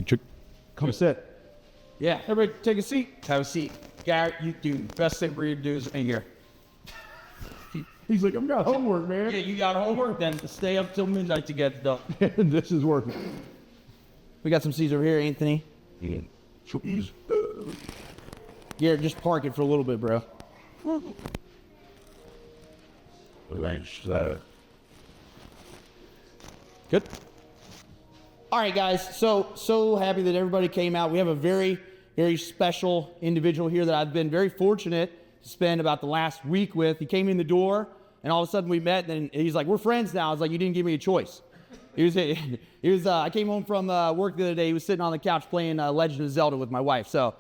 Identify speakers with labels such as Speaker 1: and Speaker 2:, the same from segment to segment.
Speaker 1: Check.
Speaker 2: Come sit.
Speaker 3: Yeah, everybody take a seat. Have a seat. Garrett, you do. Best thing for you to do is in here.
Speaker 2: He's like, I've got homework, man.
Speaker 3: Yeah, you got homework, then stay up till midnight to get it done.
Speaker 2: This is working.
Speaker 3: We got some seats over here, Anthony. Garrett, just park it for a little bit, bro. Good. All right, guys. So happy that everybody came out. We have a very, very special individual here that I've been very fortunate to spend about the last week with. He came in the door, and all of a sudden we met, and he's like, "We're friends now." I was like, "You didn't give me a choice." I came home from work the other day. He was sitting on the couch playing Legend of Zelda with my wife. So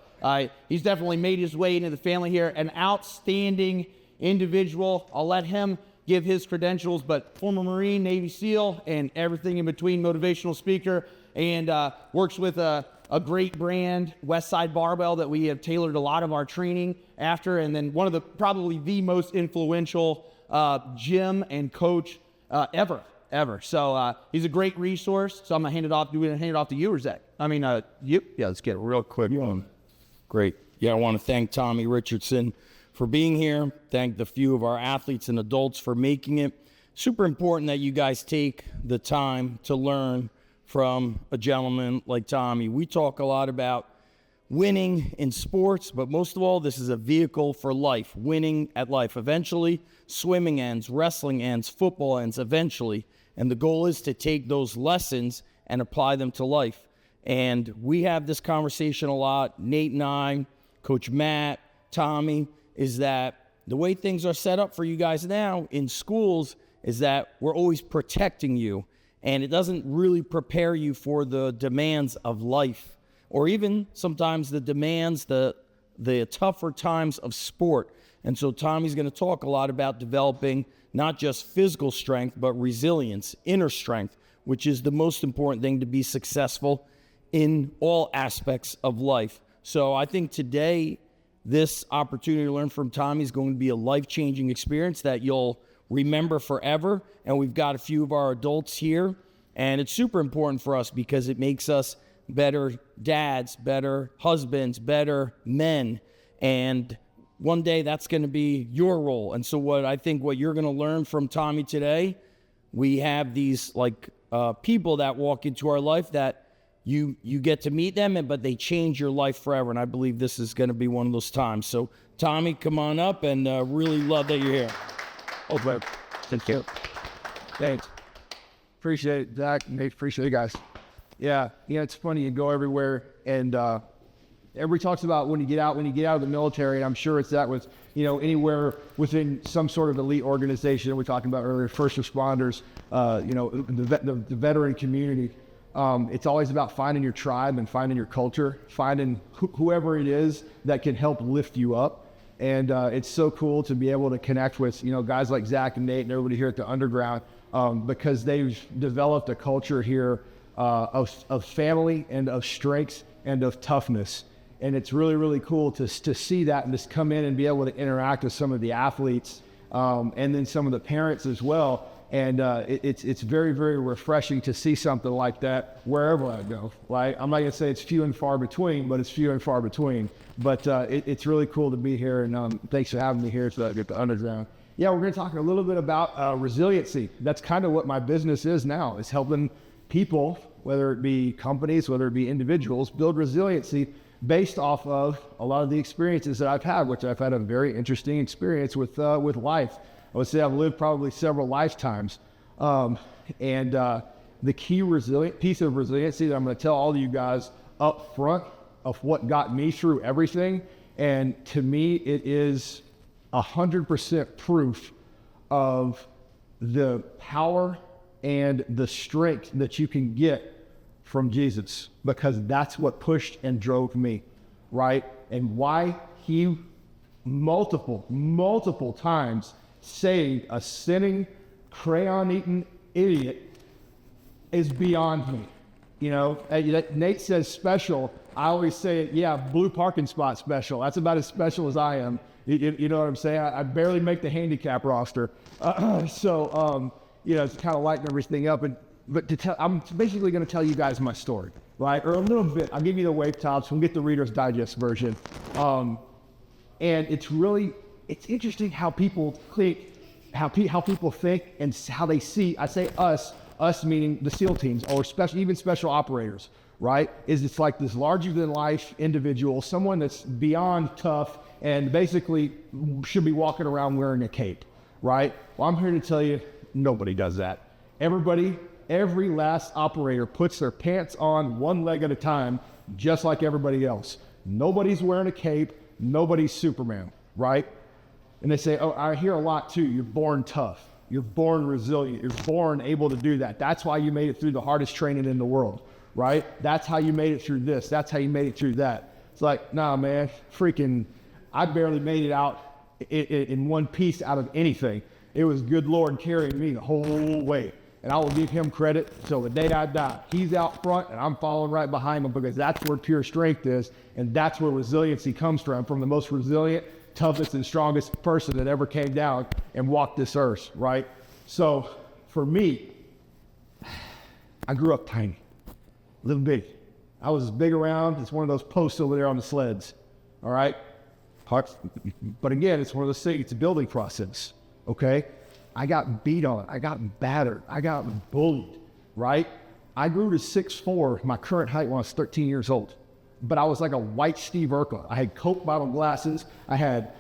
Speaker 3: he's definitely made his way into the family here. An outstanding individual. I'll let him give his credentials, but former Marine, Navy SEAL, and everything in between, motivational speaker, and works with a great brand, Westside Barbell, that we have tailored a lot of our training after, and then one of the probably the most influential gym and coach ever. So he's a great resource. So I'm gonna hand it off. Do we hand it off to you or Zach? I mean, you. Yeah, let's get it real quick.
Speaker 1: Great. Yeah, I want to thank Tommy Richardson for being here. Thank the few of our athletes and adults for making it. Super important that you guys take the time to learn from a gentleman like Tommy. We talk a lot about winning in sports, but most of all, this is a vehicle for life, winning at life. Eventually, swimming ends, wrestling ends, football ends eventually. And the goal is to take those lessons and apply them to life. And we have this conversation a lot, Nate and I, Coach Matt, Tommy, is that the way things are set up for you guys now in schools is that we're always protecting you, and it doesn't really prepare you for the demands of life, or even sometimes the demands, the tougher times of sport. And so Tommy's going to talk a lot about developing not just physical strength, but resilience, inner strength, which is the most important thing to be successful in all aspects of life. So I think today, this opportunity to learn from Tommy is going to be a life-changing experience that you'll remember forever. And we've got a few of our adults here, and it's super important for us because it makes us better dads, better husbands, better men. And one day that's going to be your role. And so what you're going to learn from Tommy today, we have these people that walk into our life that you get to meet them, but they change your life forever. And I believe this is going to be one of those times. So Tommy, come on up, and really love that you're here.
Speaker 2: Oh, man. Thank you. Thanks. Appreciate it, Zach. Nate, appreciate it, guys. Yeah, it's funny. You go everywhere, and everybody talks about when you get out of the military, and I'm sure it's that with, anywhere within some sort of elite organization. We're talking about earlier, first responders, the veteran community. It's always about finding your tribe and finding your culture, finding whoever it is that can help lift you up. And it's so cool to be able to connect with, guys like Zach and Nate and everybody here at the Underground, because they've developed a culture here of family and of strengths and of toughness. And it's really, really cool to see that and just come in and be able to interact with some of the athletes and then some of the parents as well. And it's very, very refreshing to see something like that wherever I go. Like, I'm not going to say it's few and far between, but it's few and far between. But it's really cool to be here, and thanks for having me here at the Underground. Yeah, we're going to talk a little bit about resiliency. That's kind of what my business is now, is helping people, whether it be companies, whether it be individuals, build resiliency based off of a lot of the experiences that I've had, which I've had a very interesting experience with life. I would say I've lived probably several lifetimes. And the key piece of resiliency that I'm going to tell all of you guys up front of what got me through everything, and to me, it is 100% proof of the power and the strength that you can get from Jesus, because that's what pushed and drove me, right? And why he multiple times saved a sinning, crayon-eating idiot is beyond me. Nate says special. I always say, yeah, blue parking spot special. That's about as special as I am. You know what I'm saying? I barely make the handicap roster. It's kind of lighting everything up. And but I'm basically going to tell you guys my story, right? Or a little bit. I'll give you the wave tops. We'll get the Reader's Digest version. And it's interesting how people think, how people think and how they see. I say us meaning the SEAL teams or even special operators, right? It's like this larger than life individual, someone that's beyond tough and basically should be walking around wearing a cape, right? Well, I'm here to tell you, nobody does that. Every last operator puts their pants on one leg at a time, just like everybody else. Nobody's wearing a cape. Nobody's Superman, right? And they say, oh, I hear a lot too. You're born tough. You're born resilient. You're born able to do that. That's why you made it through the hardest training in the world, right? That's how you made it through this. That's how you made it through that. It's like, nah, man, I barely made it out in one piece out of anything. It was good Lord carrying me the whole way. And I will give him credit till the day I die. He's out front and I'm following right behind him because that's where pure strength is. And that's where resiliency comes from the most resilient, toughest, and strongest person that ever came down and walked this earth, right? So for me, I grew up tiny, little big. I was as big around as one of those posts over there on the sleds, all right? But again, it's one of those things, it's a building process, okay? I got beat on, I got battered, I got bullied, right? I grew to 6'4", my current height when I was 13 years old. But I was like a white Steve Urkel. I had Coke bottle glasses, I had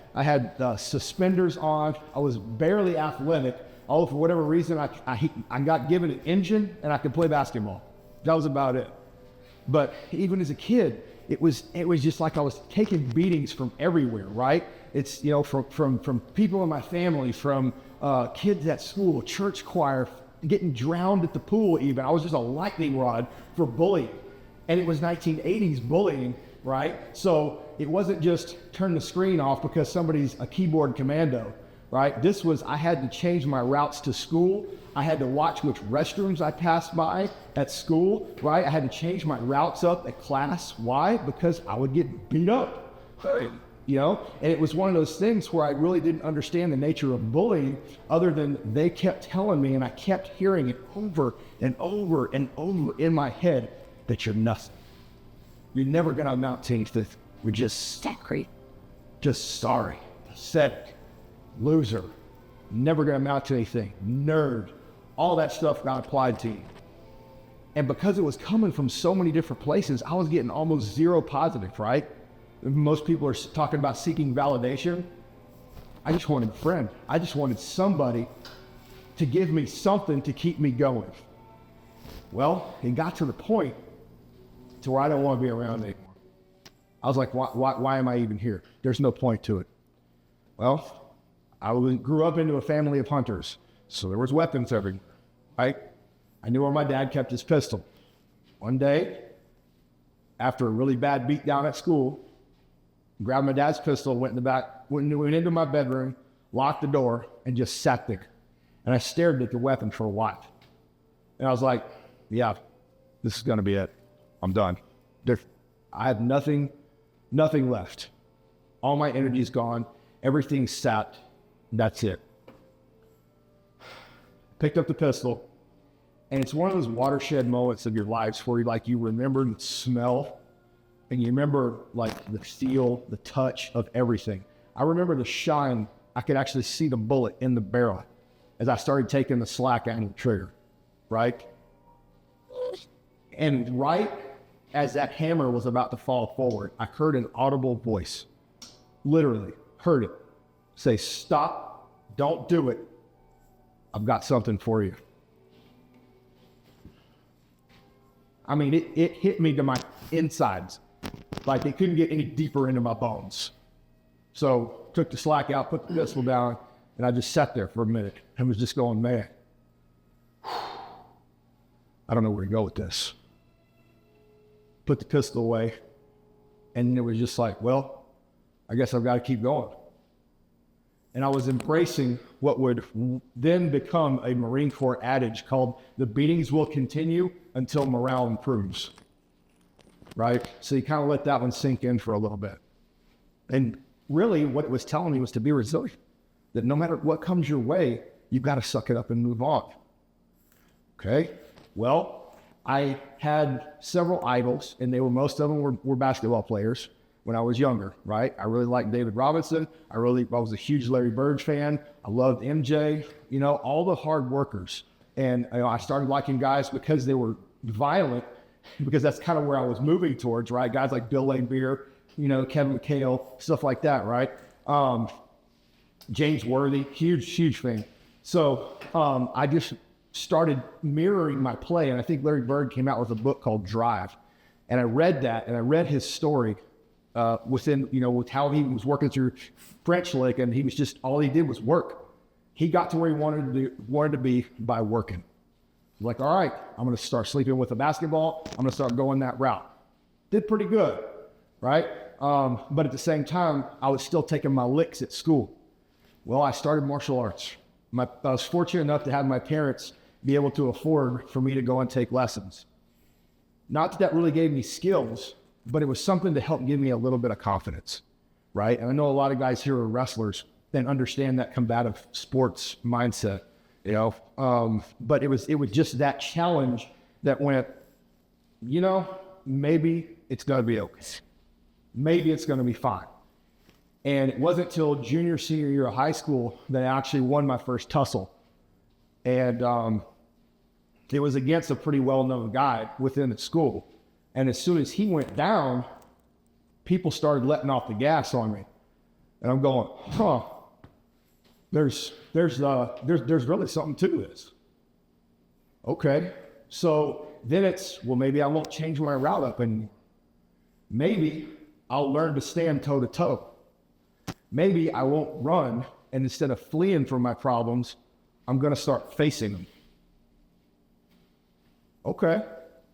Speaker 2: suspenders on, I was barely athletic. For whatever reason, I got given an engine and I could play basketball. That was about it. But even as a kid, it was just like I was taking beatings from everywhere, right? It's, from people in my family, from kids at school, church choir, getting drowned at the pool even. I was just a lightning rod for bullying. And it was 1980s bullying, right? So it wasn't just turn the screen off because somebody's a keyboard commando, right? I had to change my routes to school. I had to watch which restrooms I passed by at school, right? I had to change my routes up at class. Why? Because I would get beat up, and it was one of those things where I really didn't understand the nature of bullying other than they kept telling me and I kept hearing it over and over and over in my head that you're nothing. You're never going to amount to anything. We're just sorry, pathetic, loser, never going to amount to anything, nerd. All that stuff got applied to you. And because it was coming from so many different places, I was getting almost zero positive, right? Most people are talking about seeking validation. I just wanted a friend. I just wanted somebody to give me something to keep me going. Well, it got to the point to where I don't want to be around anymore. I was like, why am I even here? There's no point to it. Well, I grew up into a family of hunters, so there was weapons everywhere, right? I knew where my dad kept his pistol. One day, after a really bad beat down at school, grabbed my dad's pistol, went in the back, went into my bedroom, locked the door, and just sat there. And I stared at the weapon for a while. And I was like, yeah, this is going to be it. I'm done. I have nothing left. All my energy's gone. Everything's sat. That's it. Picked up the pistol. And it's one of those watershed moments of your lives where you remember the smell and you remember the feel, the touch of everything. I remember the shine. I could actually see the bullet in the barrel as I started taking the slack out of the trigger, right? And right as that hammer was about to fall forward, I heard an audible voice, literally heard it, say, stop, don't do it. I've got something for you. I mean, it hit me to my insides. Like it couldn't get any deeper into my bones. So took the slack out, put the pistol down, and I just sat there for a minute and was just going, man, I don't know where to go with this. Put the pistol away, and it was just like, well, I guess I've got to keep going. And I was embracing what would then become a Marine Corps adage called the beatings will continue until morale improves, right? So you kind of let that one sink in for a little bit. And really what it was telling me was to be resilient, that no matter what comes your way, you've got to suck it up and move on. Okay? Well, I had several idols, and most of them were basketball players when I was younger, right? I really liked David Robinson. I was a huge Larry Bird fan. I loved MJ, all the hard workers. And I started liking guys because they were violent, because that's kind of where I was moving towards, right? Guys like Bill Laimbeer, Kevin McHale, stuff like that, right? James Worthy, huge fan. So I just started mirroring my play, and I think Larry Bird came out with a book called Drive, and I read that, and I read his story within, with how he was working through French Lick, and he was just, all he did was work. He got to where he wanted to be by working. Like, all right, I'm going to start sleeping with a basketball. I'm going to start going that route. Did pretty good, right? But at the same time, I was still taking my licks at school. Well, I started martial arts. I was fortunate enough to have my parents be able to afford for me to go and take lessons. Not that really gave me skills, but it was something to help give me a little bit of confidence, right? And I know a lot of guys here are wrestlers and understand that combative sports mindset, but it was just that challenge that went, maybe it's going to be okay. Maybe it's going to be fine. And it wasn't till junior, senior year of high school that I actually won my first tussle. And it was against a pretty well-known guy within the school. And as soon as he went down, people started letting off the gas on me. And I'm going, there's really something to this. Okay. So then it's, well, maybe I won't change my route up, and maybe I'll learn to stand toe to toe. Maybe I won't run, and instead of fleeing from my problems, I'm going to start facing them. Okay,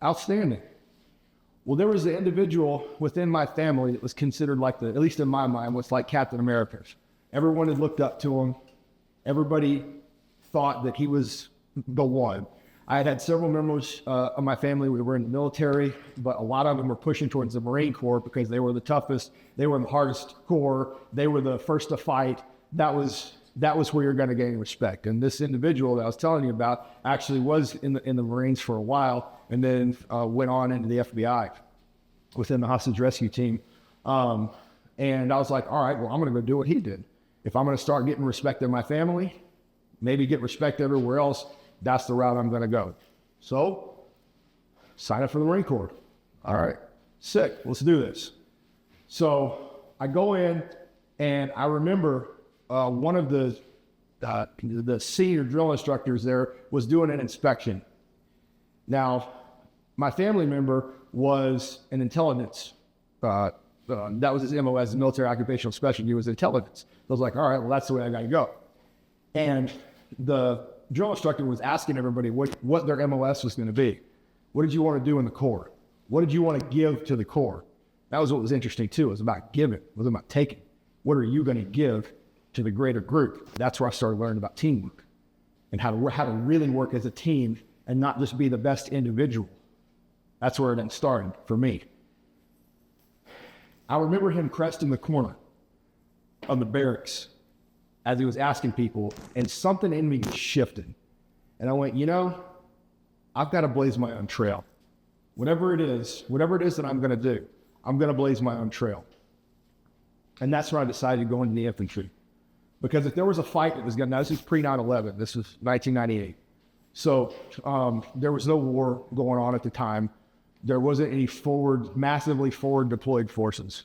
Speaker 2: outstanding. Well, there was an individual within my family that was considered like at least in my mind, was like Captain America. Everyone had looked up to him. Everybody thought that he was the one. I had several members of my family who were in the military, but a lot of them were pushing towards the Marine Corps because they were the toughest, they were the hardest corps, they were the first to fight. That was where you're going to gain respect. And this individual that I was telling you about actually was in the Marines for a while, and then went on into the FBI within the hostage rescue team. And I was like, all right, well, I'm going to go do what he did. If I'm going to start getting respect in my family, maybe get respect everywhere else, that's the route I'm going to go. So, sign up for the Marine Corps. All right, sick, let's do this. So I go in, and I remember one of the senior drill instructors there was doing an inspection. Now, my family member was an intelligence, that was his MO as a military occupational specialty. He was intelligence. I was like, all right, well, that's the way I got to go. And the drill instructor was asking everybody what their MOS was going to be. What did you want to do in the Corps? What did you want to give to the Corps? That was what was interesting too. It was about giving. It was about taking. What are you going to give to the greater group? That's where I started learning about teamwork and how to really work as a team and not just be the best individual. That's where it then started for me. I remember him cresting the corner of the barracks as he was asking people, and something in me shifted. And I went, I've got to blaze my own trail. Whatever it is that I'm going to do, I'm going to blaze my own trail. And that's when I decided to go into the infantry. Because if there was a fight that was going to, now this is pre-9/11, this was 1998. So there was no war going on at the time. There wasn't any massively forward deployed forces.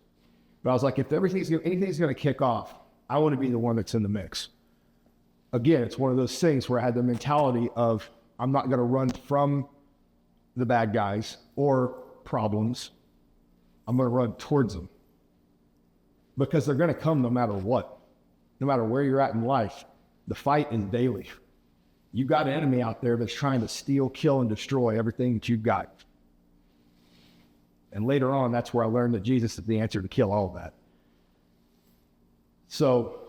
Speaker 2: But I was like, if anything's going to kick off, I want to be the one that's in the mix. Again, it's one of those things where I had the mentality of, I'm not going to run from the bad guys or problems. I'm going to run towards them. Because they're going to come no matter what. No matter where you're at in life, the fight is daily. You've got an enemy out there that's trying to steal, kill, and destroy everything that you've got. And later on, that's where I learned that Jesus is the answer to kill all of that. So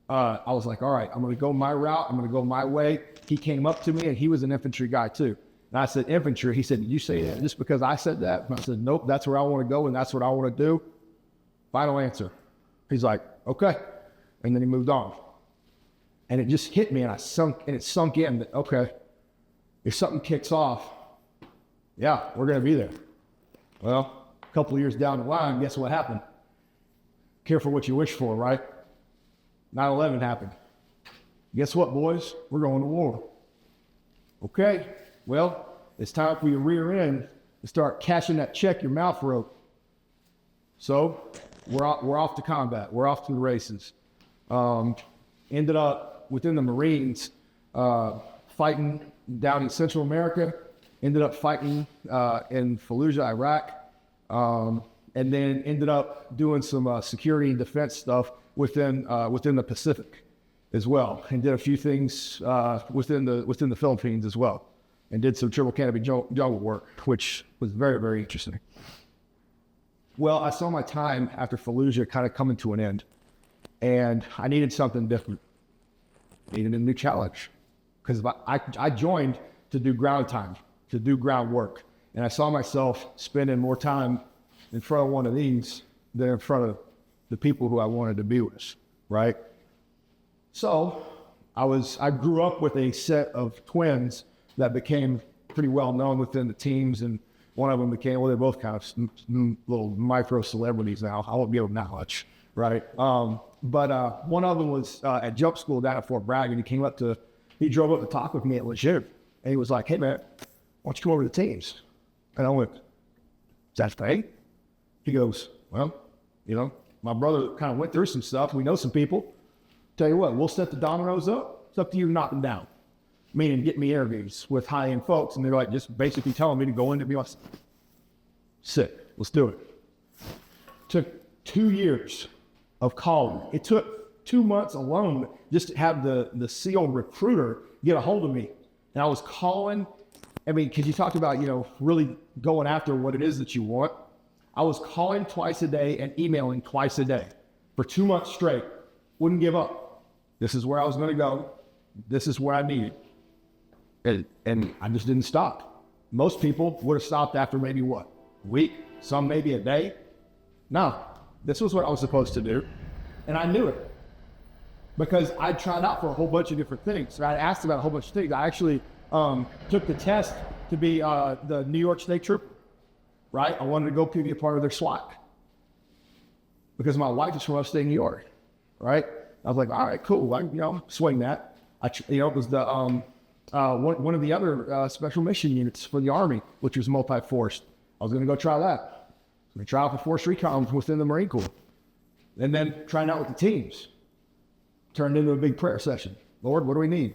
Speaker 2: I was like, all right, I'm going to go my route. I'm going to go my way. He came up to me, and he was an infantry guy too. And I said, infantry. He said, did you say that just because I said that? And I said, nope, that's where I want to go, and that's what I want to do. Final answer. He's like, okay. And then he moved on. And it just hit me, and it sunk in that, okay, if something kicks off, yeah, we're going to be there. Well, a couple of years down the line, guess what happened? Careful what you wish for, right? 9/11 happened. Guess what, boys? We're going to war. Okay, well, it's time for your rear end to start cashing that check your mouth wrote. So we're off to combat. We're off to the races. Ended up within the Marines, fighting down in Central America. Ended up fighting in Fallujah, Iraq. And then ended up doing some security and defense stuff within the Pacific as well, and did a few things within the Philippines as well, and did some triple canopy jungle work, which was very, very interesting. Well, I saw my time after Fallujah kind of coming to an end, and I needed something different. Needed a new challenge, because I joined to do ground time, to do ground work, and I saw myself spending more time in front of one of these than in front of the people who I wanted to be with, right? So I grew up with a set of twins that became pretty well known within the teams, and one of them became, well, they're both kind of little micro celebrities now. I won't give them that much, right? But one of them was at jump school down at Fort Bragg, and he drove up to talk with me at Legit, and he was like, hey man, why don't you come over to the teams? And I went, is that a thing? He goes, well, my brother kind of went through some stuff. We know some people. Tell you what, we'll set the dominoes up. It's up to you to knock them down. Meaning get me interviews with high-end folks. And they're like, just basically telling me to go in and be like, sick, let's do it. Took 2 years of calling. It took 2 months alone just to have the SEAL recruiter get a hold of me. And I was calling, because you talked about, really going after what it is that you want. I was calling twice a day and emailing twice a day for 2 months straight. Wouldn't give up. This is where I was going to go. This is where I needed. And I just didn't stop. Most people would have stopped after maybe what? A week? Some maybe a day? No, this was what I was supposed to do. And I knew it. Because I tried out for a whole bunch of different things. So I asked about a whole bunch of things. I actually took the test to be the New York State Trooper. Right? I wanted to go be a part of their SWAT. Because my wife is from upstate New York. Right? I was like, all right, cool. I swing that. It was the one of the other special mission units for the Army, which was multi-force. I was going to go try that. I was going to try out for Force Recon within the Marine Corps. And then trying out with the teams. Turned into a big prayer session. Lord, what do we need?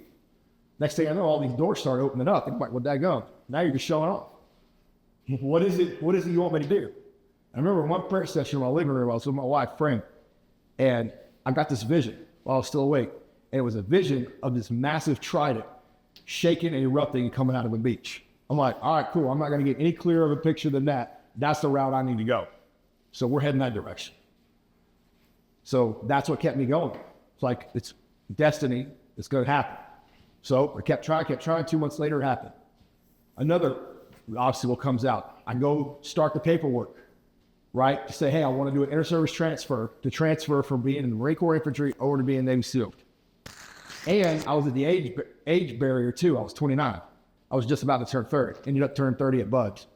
Speaker 2: Next thing I know, all these doors start opening up. I'm like, well, daggone. Now you're just showing off. What is it you want me to do? I remember one prayer session in my living room, I was with my wife, Frank, and I got this vision while I was still awake. And it was a vision of this massive trident shaking and erupting and coming out of a beach. I'm like, all right, cool. I'm not going to get any clearer of a picture than that. That's the route I need to go. So we're heading that direction. So that's what kept me going. It's like, it's destiny. It's going to happen. So I kept trying. 2 months later, it happened. Another obstacle comes out. I go start the paperwork, right? To say, hey, I want to do an inter-service transfer to transfer from being in the Marine Corps Infantry over to being Navy SEAL. And I was at the age barrier too. I was 29. I was just about to turn 30. Ended up turning 30 at Buds.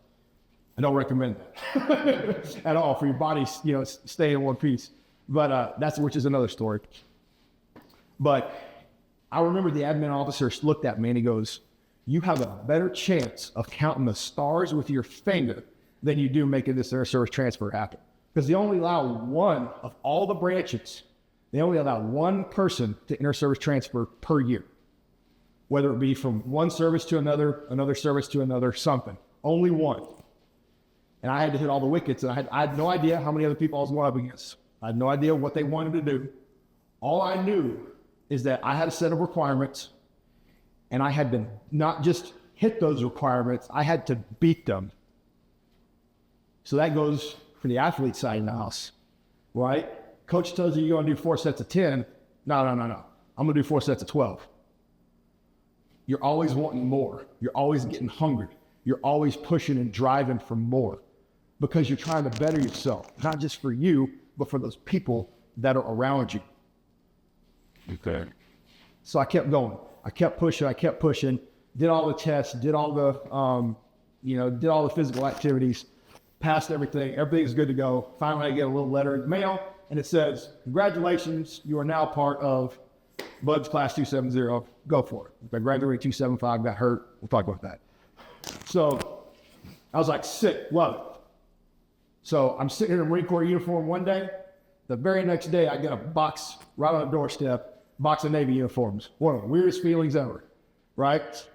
Speaker 2: I don't recommend that at all for your body, stay in one piece. But which is another story. But I remember the admin officer looked at me and he goes, you have a better chance of counting the stars with your finger than you do making this inter-service transfer happen. Because they only allow one of all the branches. They only allow one person to inter-service transfer per year. Whether it be from one service to another service to another, something. Only one. And I had to hit all the wickets, and I had no idea how many other people I was going up against. I had no idea what they wanted to do. All I knew is that I had a set of requirements, and I had to not just hit those requirements, I had to beat them. So that goes for the athlete side of the house, right? Coach tells you you're going to do 4 sets of 10. No. I'm going to do 4 sets of 12. You're always wanting more. You're always getting hungry. You're always pushing and driving for more because you're trying to better yourself, not just for you, but for those people that are around you. Okay. So I kept going. I kept pushing, did all the tests, did all did all the physical activities, passed everything. Everything's good to go. Finally, I get a little letter in the mail, and it says, "Congratulations, you are now part of Bud's Class 270. Go for it." I graduated 275, got hurt. We'll talk about that. So I was like, sick, love it. So I'm sitting in a Marine Corps uniform one day. The very next day, I get a box right on the doorstep, box of Navy uniforms. One of the weirdest feelings ever, right?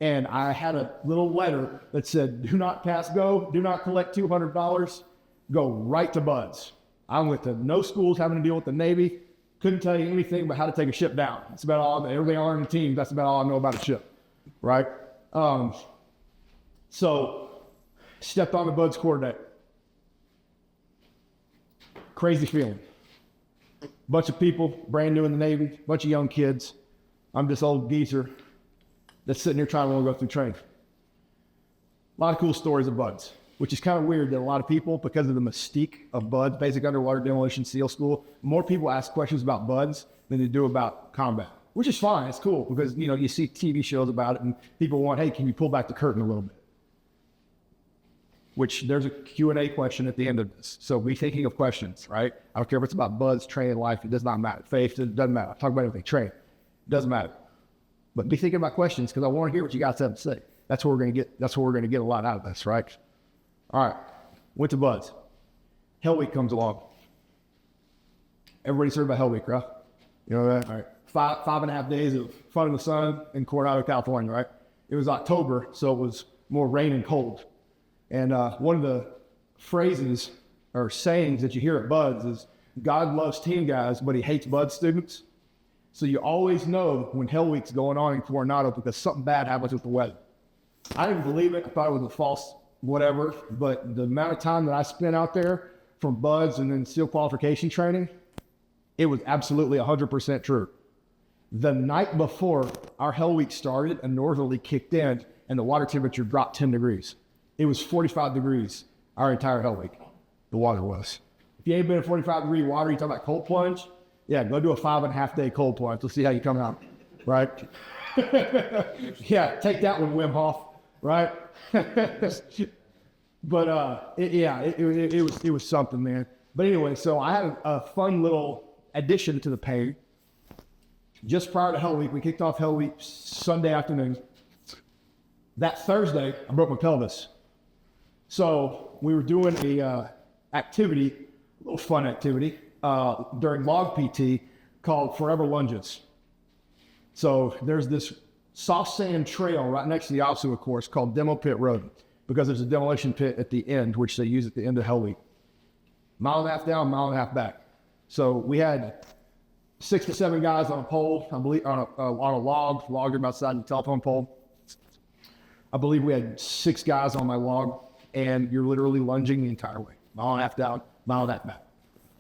Speaker 2: And I had a little letter that said, "Do not pass go, do not collect $200, go right to Bud's." I went to no schools having to deal with the Navy. Couldn't tell you anything about how to take a ship down. That's about all. Everything I learned in the team, that's about all I know about a ship, right? So stepped on the Bud's quarterdeck. Crazy feeling. Bunch of people, brand new in the Navy, bunch of young kids. I'm this old geezer that's sitting here trying to go through training. A lot of cool stories of Bud's, which is kind of weird that a lot of people, because of the mystique of Bud's, Basic Underwater Demolition SEAL School, more people ask questions about Bud's than they do about combat, which is fine. It's cool because, you see TV shows about it and people want, "Hey, can you pull back the curtain a little bit?" Which there's a Q&A question at the end of this. So be thinking of questions, right? I don't care if it's about Bud's, training, life, it does not matter. Faith, it doesn't matter. Talk about everything, train, it doesn't matter. But be thinking about questions because I want to hear what you guys have to say. That's what we're going to get. That's what we're going to get a lot out of this, right? All right, went to Bud's. Hell Week comes along. Everybody's heard about Hell Week, right? You know that? All right, five and a half days of fun in the sun in Coronado, California, right? It was October, so it was more rain and cold. And one of the phrases or sayings that you hear at Bud's is, "God loves team guys, but he hates Bud students." So you always know when Hell Week's going on in Coronado because something bad happens with the weather. I didn't believe it. I thought it was a false whatever, but the amount of time that I spent out there from Bud's and then SEAL qualification training, it was absolutely 100% true. The night before our Hell Week started, a northerly kicked in and the water temperature dropped 10 degrees. It was 45 degrees our entire Hell Week. The water was. If you ain't been in 45-degree water, you talking about cold plunge? Yeah, go do a 5.5 day cold plunge. Let's see how you come out, right? Yeah, take that one, Wim Hof, right? But it was something, man. But anyway, so I had a fun little addition to the pay. Just prior to Hell Week, we kicked off Hell Week Sunday afternoon. That Thursday, I broke my pelvis. So we were doing a activity, a little fun activity, during log PT called Forever Lunges. So there's this soft sand trail right next to the Osceola course called Demo Pit Road because there's a demolition pit at the end, which they use at the end of Hell Week. Mile and a half down, mile and a half back. So we had 6 to 7 guys on a pole, I believe, on a log outside the telephone pole. I believe we had 6 guys on my log, and you're literally lunging the entire way. Mile and a half down, mile and a half back.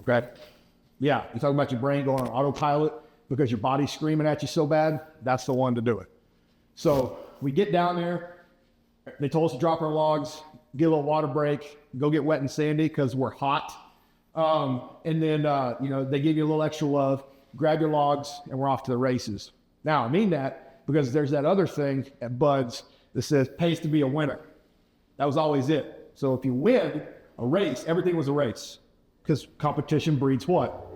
Speaker 2: Okay? Yeah, you're talking about your brain going on autopilot because your body's screaming at you so bad, that's the one to do it. So we get down there. They told us to drop our logs, get a little water break, go get wet and sandy because we're hot. And then, they give you a little extra love, grab your logs, and we're off to the races. Now, I mean that because there's that other thing at Bud's that says pays to be a winner. That was always it. So if you win a race, everything was a race because competition breeds what?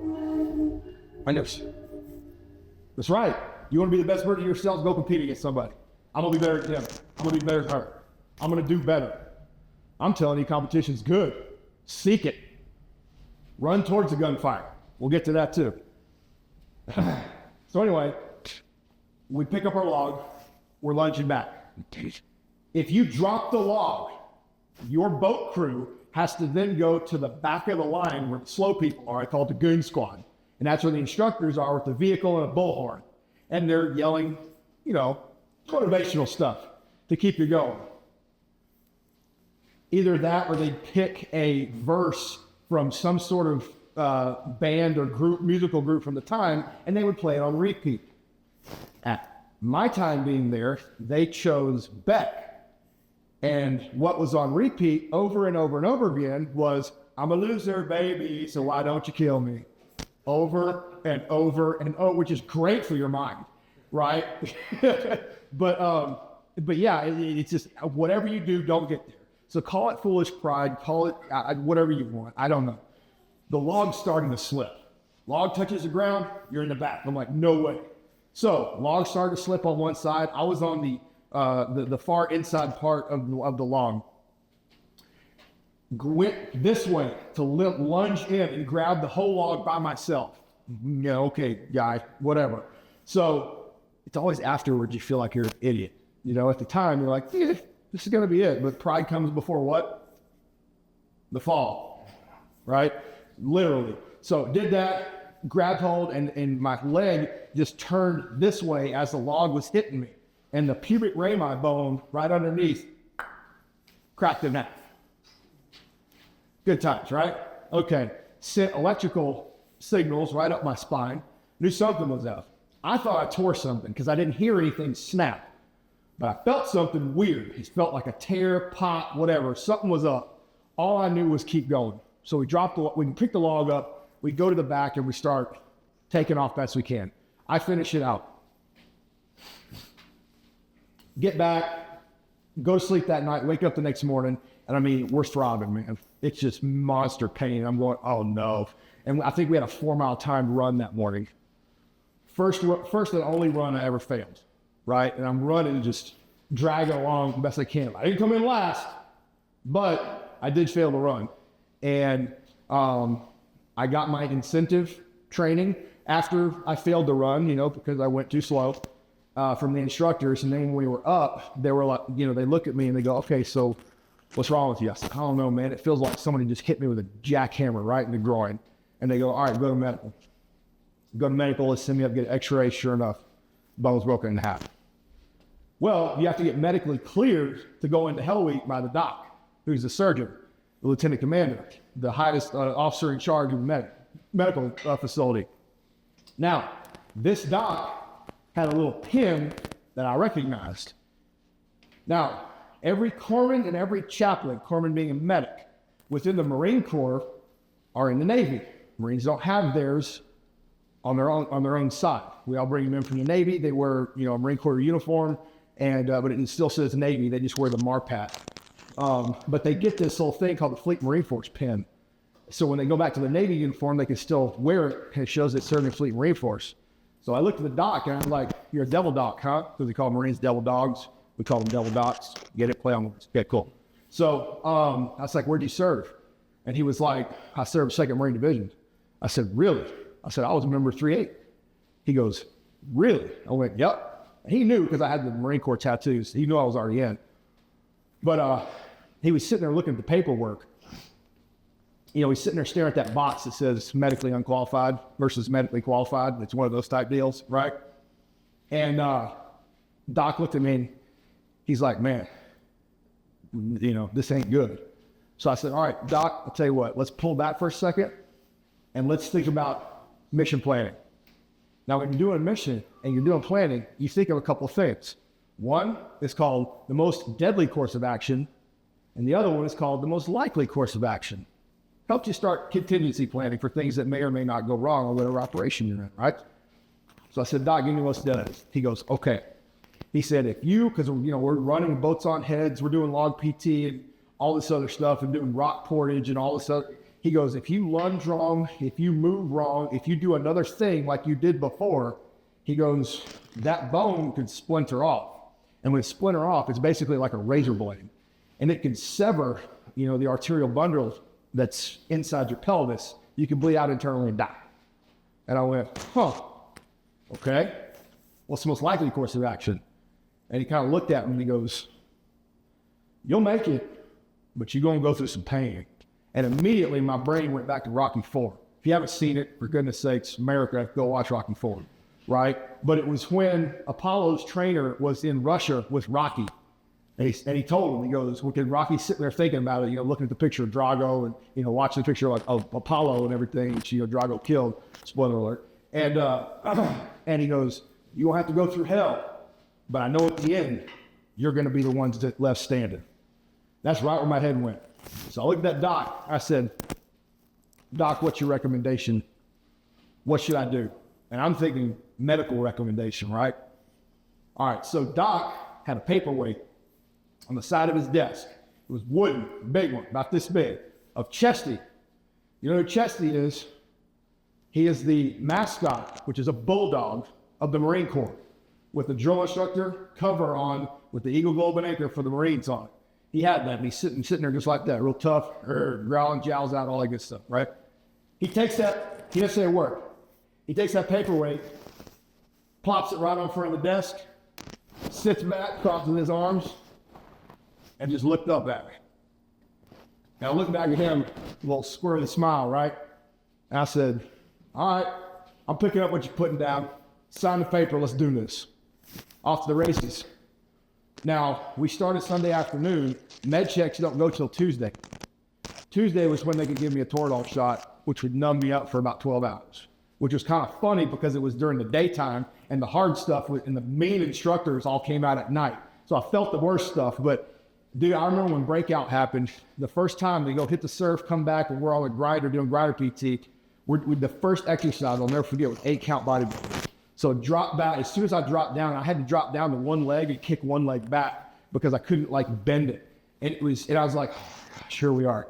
Speaker 2: Winners. That's right. You want to be the best version of yourself, go compete against somebody. I'm going to be better than him. I'm going to be better than her. I'm going to do better. I'm telling you, competition's good. Seek it. Run towards the gunfire. We'll get to that too. So anyway, we pick up our log. We're lunging back. If you drop the log, your boat crew has to then go to the back of the line where the slow people are. I call it the goon squad. And that's where the instructors are with the vehicle and a bullhorn. And they're yelling, motivational stuff to keep you going. Either that or they pick a verse from some sort of band or group, musical group from the time, and they would play it on repeat. At my time being there, they chose Beck. And what was on repeat over and over and over again was, "I'm a loser, baby, so why don't you kill me?" Over and over and over, which is great for your mind, right? But but yeah, it's just whatever you do, don't get there. So call it foolish pride, call it whatever you want. I don't know. The log's starting to slip. Log touches the ground, you're in the back. I'm like, no way. So log started to slip on one side. I was on the far inside part of the log. Went this way to lunge in and grab the whole log by myself. Yeah, okay, guy, whatever. So it's always afterwards you feel like you're an idiot. You know, at the time you're like, this is going to be it. But pride comes before what? The fall, right? Literally. So did that, grabbed hold, and my leg just turned this way as the log was hitting me. And the pubic rami bone right underneath cracked in half. Good times, right? Okay. Sent electrical signals right up my spine. Knew something was up. I thought I tore something because I didn't hear anything snap. But I felt something weird. It felt like a tear, pop, whatever. Something was up. All I knew was keep going. So we pick the log up, we go to the back, and we start taking off best we can. I finish it out. Get back, go to sleep that night, wake up the next morning, and I mean, we're throbbing, man. It's just monster pain. I'm going, oh no. And I think we had a 4-mile timed run that morning. First and only run I ever failed, right? And I'm running, just dragging along the best I can. I didn't come in last, but I did fail to run. And I got my incentive training after I failed to run, you know, because I went too slow from the instructors. And then when we were up, they were like, you know, they look at me and they go, okay, so what's wrong with you? I said, I don't know, man. It feels like somebody just hit me with a jackhammer right in the groin. And they go, all right, go to medical. Go to medical, let's send me up, get an x-ray. Sure enough, bone's broken in half. Well, you have to get medically cleared to go into Hell Week by the doc, who's the surgeon, the lieutenant commander, the highest officer in charge of the medical facility. Now, this doc had a little pin that I recognized. Now, every corpsman and every chaplain, corpsman being a medic, within the Marine Corps are in the Navy. Marines don't have theirs on their own side. We all bring them in from the Navy. They wear, you know, a Marine Corps uniform, and but it still says Navy. They just wear the MARPAT. But they get this little thing called the Fleet Marine Force pin. So when they go back to the Navy uniform, they can still wear it, and it shows it's serving Fleet Marine Force. So I looked at the doc, and I'm like, you're a devil doc, huh? Because they call Marines devil dogs. We call them devil docs. Get it? Play on words. Okay, cool. So I was like, where'd you serve? And he was like, I served 2nd Marine Division. I said, really? I said, I was a member of 3-8. He goes, really? I went, yep. And he knew because I had the Marine Corps tattoos. He knew I was already in. But he was sitting there looking at the paperwork. You know, he's sitting there staring at that box that says medically unqualified versus medically qualified. It's one of those type deals, right? And Doc looked at me and he's like, man, you know, this ain't good. So I said, all right, Doc, I'll tell you what, let's pull back for a second and let's think about mission planning. Now, when you're doing a mission and you're doing planning, you think of a couple of things. One is called the most deadly course of action, and the other one is called the most likely course of action. Helps you start contingency planning for things that may or may not go wrong on whatever operation you're in, right? So I said, Doc, give me what's deadly. He goes, okay. He said, if you, because, you know, we're running boats on heads, we're doing log PT and all this other stuff and doing rock portage and all this other, he goes, if you lunge wrong, if you move wrong, if you do another thing like you did before, he goes, that bone could splinter off. And when it splinter off, it's basically like a razor blade. And it can sever, you know, the arterial bundle that's inside your pelvis. You can bleed out internally and die. And I went, huh, okay. What's the most likely course of action? And he kind of looked at me and he goes, you'll make it, but you're going to go through some pain. And immediately my brain went back to Rocky IV. If you haven't seen it, for goodness sakes, America, go watch Rocky IV, right? But it was when Apollo's trainer was in Russia with Rocky. And he told him, he goes, well, Rocky's sitting there thinking about it, you know, looking at the picture of Drago and, you know, watching the picture of Apollo and everything, which, you know, Drago killed, spoiler alert. And he goes, you won't have to go through hell, but I know at the end, you're going to be the ones that left standing. That's right where my head went. So I looked at that Doc. I said, Doc, what's your recommendation? What should I do? And I'm thinking medical recommendation, right? All right, so Doc had a paperweight on the side of his desk. It was wooden, big one, about this big, of Chesty. You know who Chesty is? He is the mascot, which is a bulldog of the Marine Corps, with the drill instructor cover on, with the Eagle Globe and Anchor for the Marines on it. He had that, and he's sitting there just like that, real tough, growling, jowls out, all that good stuff, right? He takes that, he doesn't say a word. He takes that paperweight, plops it right on front of the desk, sits back, crosses his arms, and just looked up at me. Now, looking back at him, a little squirrely smile, right? And I said, all right, I'm picking up what you're putting down. Sign the paper, let's do this. Off to the races. Now, we started Sunday afternoon. Med checks don't go till Tuesday. Tuesday was when they could give me a Toradol shot, which would numb me up for about 12 hours, which was kind of funny because it was during the daytime and the hard stuff and the main instructors all came out at night. So I felt the worst stuff, but dude, I remember when breakout happened, the first time they go hit the surf, come back, and we're all at grinder doing grinder PT. The first exercise, I'll never forget, was 8-count bodybuilding. So drop back, as soon as I dropped down, I had to drop down to one leg and kick one leg back because I couldn't like bend it. And I was like, oh, here we are.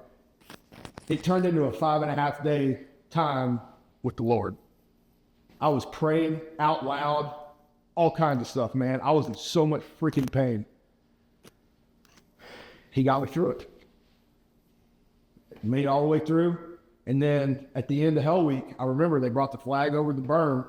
Speaker 2: It turned into a 5.5 day time with the Lord. I was praying out loud, all kinds of stuff, man. I was in so much freaking pain. He got me through it. Made it all the way through. And then at the end of Hell Week, I remember they brought the flag over the berm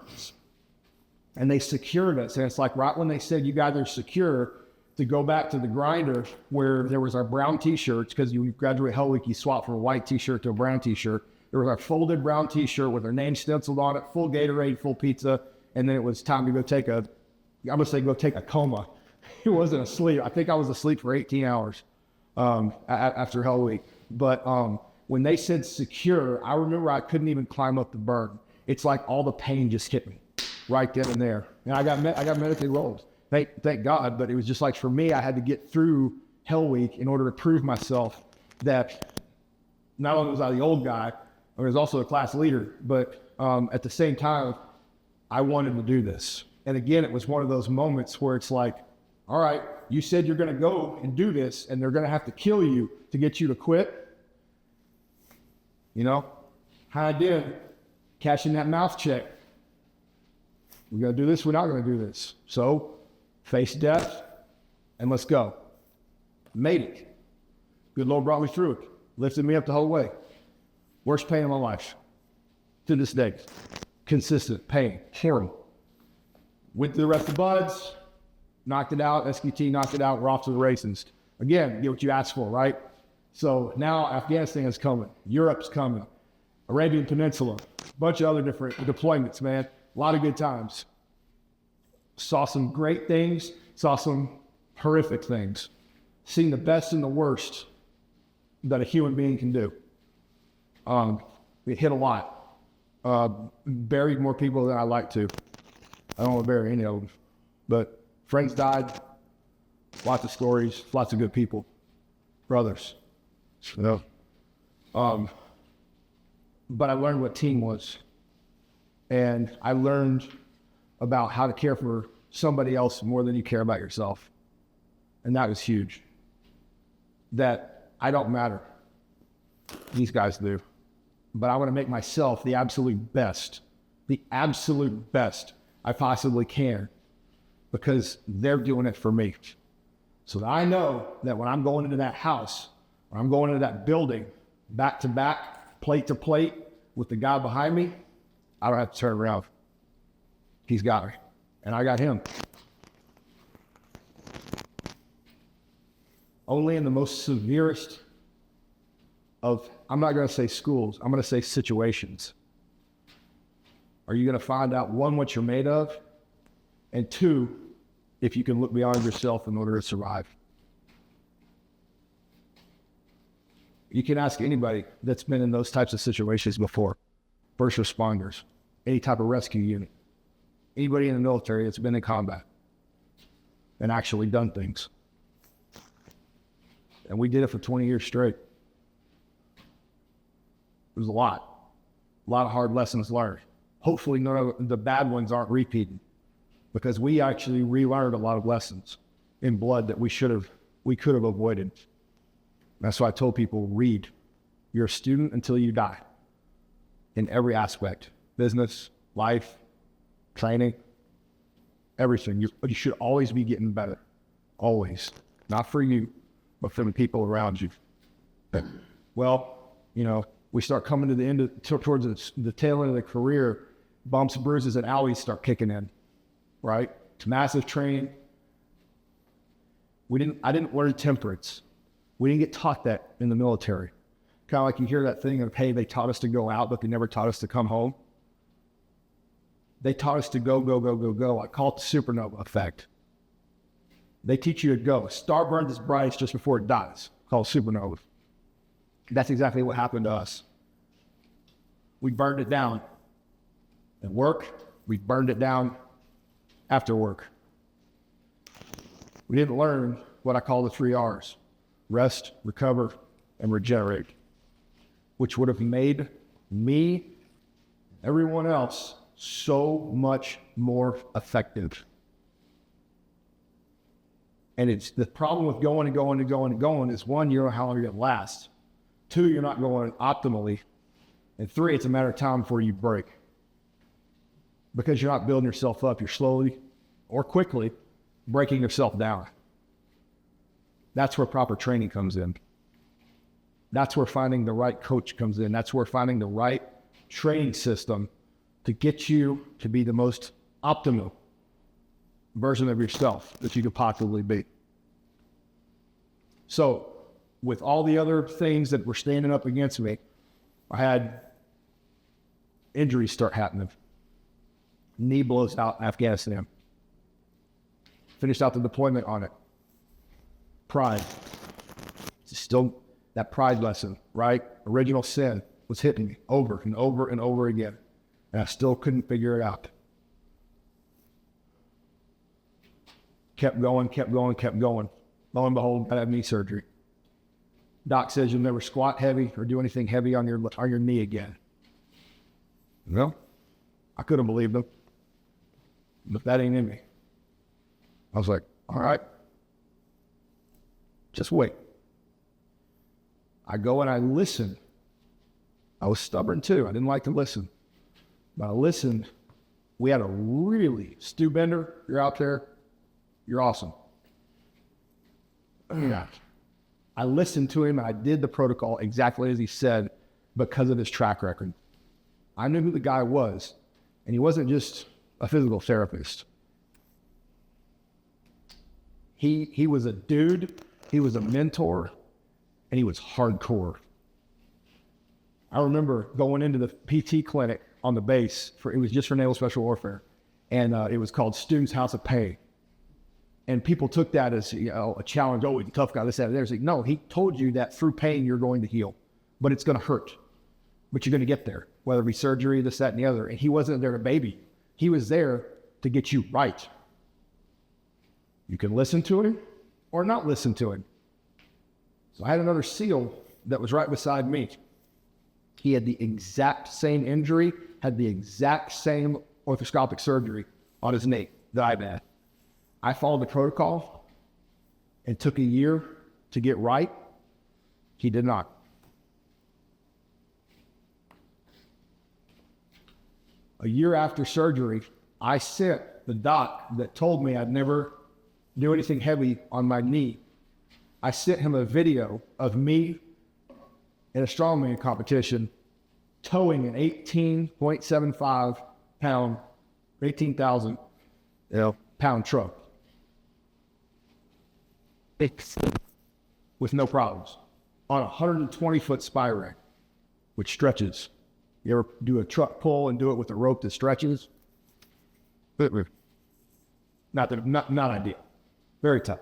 Speaker 2: and they secured us. And it's like right when they said you guys are secure, to go back to the grinder where there was our brown t-shirts, because you graduate Hell Week, you swap from a white t-shirt to a brown t-shirt. There was our folded brown t-shirt with our name stenciled on it, full Gatorade, full pizza. And then it was time to go take a coma. It wasn't asleep. I think I was asleep for 18 hours after Hell Week. But when they said secure, I remember I couldn't even climb up the berm. It's like all the pain just hit me right then and there. And I got medically rolled. Thank God, but it was just like, for me, I had to get through Hell Week in order to prove myself that not only was I the old guy, I was also a class leader, but at the same time, I wanted to do this. And again, it was one of those moments where it's like, all right, you said you're going to go and do this, and they're going to have to kill you to get you to quit. You know, how I did, cashing that mouth check. We're going to do this, we're not going to do this. So, face death, and let's go. Made it. Good Lord brought me through it. Lifted me up the whole way. Worst pain of my life. To this day. Consistent pain. Hearing. Went through the rest of the buds. Knocked it out. SQT knocked it out. We're off to the races. Again, get what you asked for, right? So now Afghanistan is coming. Europe's coming. Arabian Peninsula. A bunch of other different deployments, man. A lot of good times. Saw some great things, saw some horrific things. Seen the best and the worst that a human being can do. It hit a lot. Buried more people than I like to. I don't want to bury any of them. But friends died. Lots of stories, lots of good people. Brothers. So, but I learned what team was. And I learned about how to care for somebody else more than you care about yourself. And that was huge. That I don't matter. These guys do. But I want to make myself the absolute best I possibly can, because they're doing it for me. So that I know that when I'm going into that house, or I'm going into that building, back to back, plate to plate, with the guy behind me, I don't have to turn around. He's got me, and I got him. Only in the most severest of, I'm not going to say schools, I'm going to say situations, are you going to find out, one, what you're made of, and two, if you can look beyond yourself in order to survive. You can ask anybody that's been in those types of situations before. First responders, any type of rescue unit, anybody in the military that's been in combat and actually done things. And we did it for 20 years straight. It was a lot of hard lessons learned. Hopefully none of the bad ones aren't repeated, because we actually relearned a lot of lessons. in blood that we could have avoided. That's why I told people, read. You're a student until you die. In every aspect, business, life, training, everything. You should always be getting better. Always. Not for you, but for the people around you. Well, you know, we start coming to the end towards the tail end of the career, bumps, bruises, and owies start kicking in, right? It's massive training. I didn't learn temperance. We didn't get taught that in the military. Kind of like you hear that thing of, hey, they taught us to go out, but they never taught us to come home. They taught us to go, go, go, go, go. I call it the supernova effect. They teach you to go. A star burns its brightest just before it dies. Called supernova. That's exactly what happened to us. We burned it down at work. We burned it down after work. We didn't learn what I call the 3 R's. Rest, recover, and regenerate. Which would have made me, everyone else, so much more effective. And it's the problem with going and going and going and going is 1, you don't know how long you're going to last. 2, you're not going optimally. And 3, it's a matter of time before you break. Because you're not building yourself up, you're slowly or quickly breaking yourself down. That's where proper training comes in. That's where finding the right coach comes in. That's where finding the right training system to get you to be the most optimal version of yourself that you could possibly be. So, with all the other things that were standing up against me, I had injuries start happening. Knee blows out in Afghanistan. Finished out the deployment on it. Pride. It's still that pride lesson, right? Original sin was hitting me over and over and over again. And I still couldn't figure it out. Kept going, kept going, kept going. Lo and behold, I had knee surgery. Doc says you'll never squat heavy or do anything heavy on your knee again. Well, I couldn't believe them. But that ain't in me. I was like, all right, just wait. I go and I listen. I was stubborn too. I didn't like to listen. But I listened. We had a really, Stu Bender, you're out there, you're awesome. Yeah. I listened to him and I did the protocol exactly as he said because of his track record. I knew who the guy was, and he wasn't just a physical therapist. He was a dude, he was a mentor, and he was hardcore. I remember going into the PT clinic on the base, it was just for Naval Special Warfare, and it was called Stu's House of Pain. And people took that as, you know, a challenge. Oh, he's a tough guy, this, that, and there. Like, no, he told you that through pain you're going to heal, but it's going to hurt. But you're going to get there, whether it be surgery, this, that, and the other. And he wasn't there to baby. He was there to get you right. You can listen to him or not listen to him. So I had another SEAL that was right beside me. He had the exact same injury, had the exact same orthoscopic surgery on his knee that I've had. I followed the protocol and took a year to get right. He did not. A year after surgery, I sent the doc that told me I'd never do anything heavy on my knee. I sent him a video of me in a strongman competition towing an 18.75 pound, 18,000 pound truck. With no problems. On a 120-foot spy rack, which stretches. You ever do a truck pull and do it with a rope that stretches? Not ideal. Very tough.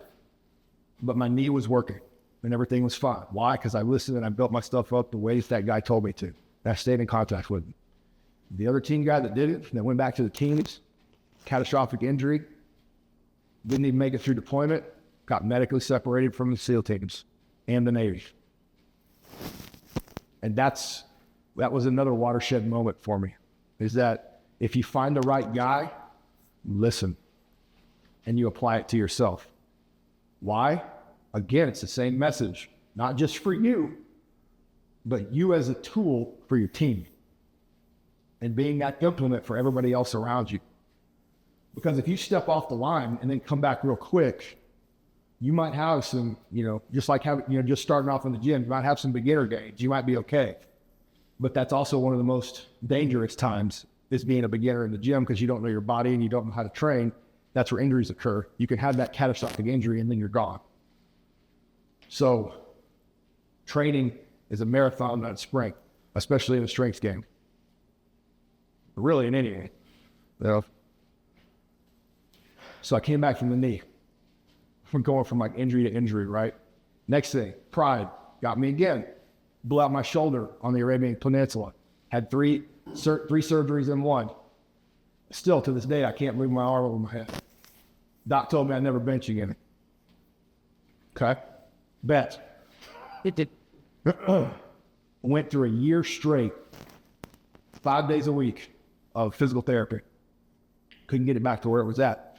Speaker 2: But my knee was working and everything was fine. Why? Because I listened and I built my stuff up the ways that guy told me to. And I stayed in contact with him. The other team guy that did it, that went back to the teams, catastrophic injury, didn't even make it through deployment, got medically separated from the SEAL teams and the Navy. And that was another watershed moment for me, is that if you find the right guy, listen, and you apply it to yourself. Why? Again, it's the same message, not just for you, but you as a tool for your team and being that implement for everybody else around you. Because if you step off the line and then come back real quick, you might have some, just like just starting off in the gym, you might have some beginner gains. You might be okay. But that's also one of the most dangerous times is being a beginner in the gym because you don't know your body and you don't know how to train. That's where injuries occur. You can have that catastrophic injury and then you're gone. So training is a marathon, not a sprint, especially in a strength game. Really in any game. So I came back from the knee. We're going from like injury to injury, right? Next thing, pride got me again. Blew out my shoulder on the Arabian Peninsula. Had three surgeries in one. Still to this day, I can't move my arm over my head. Doc told me I'd never bench again. Okay? Bet. Went through a year straight, 5 days a week of physical therapy. Couldn't get it back to where it was at.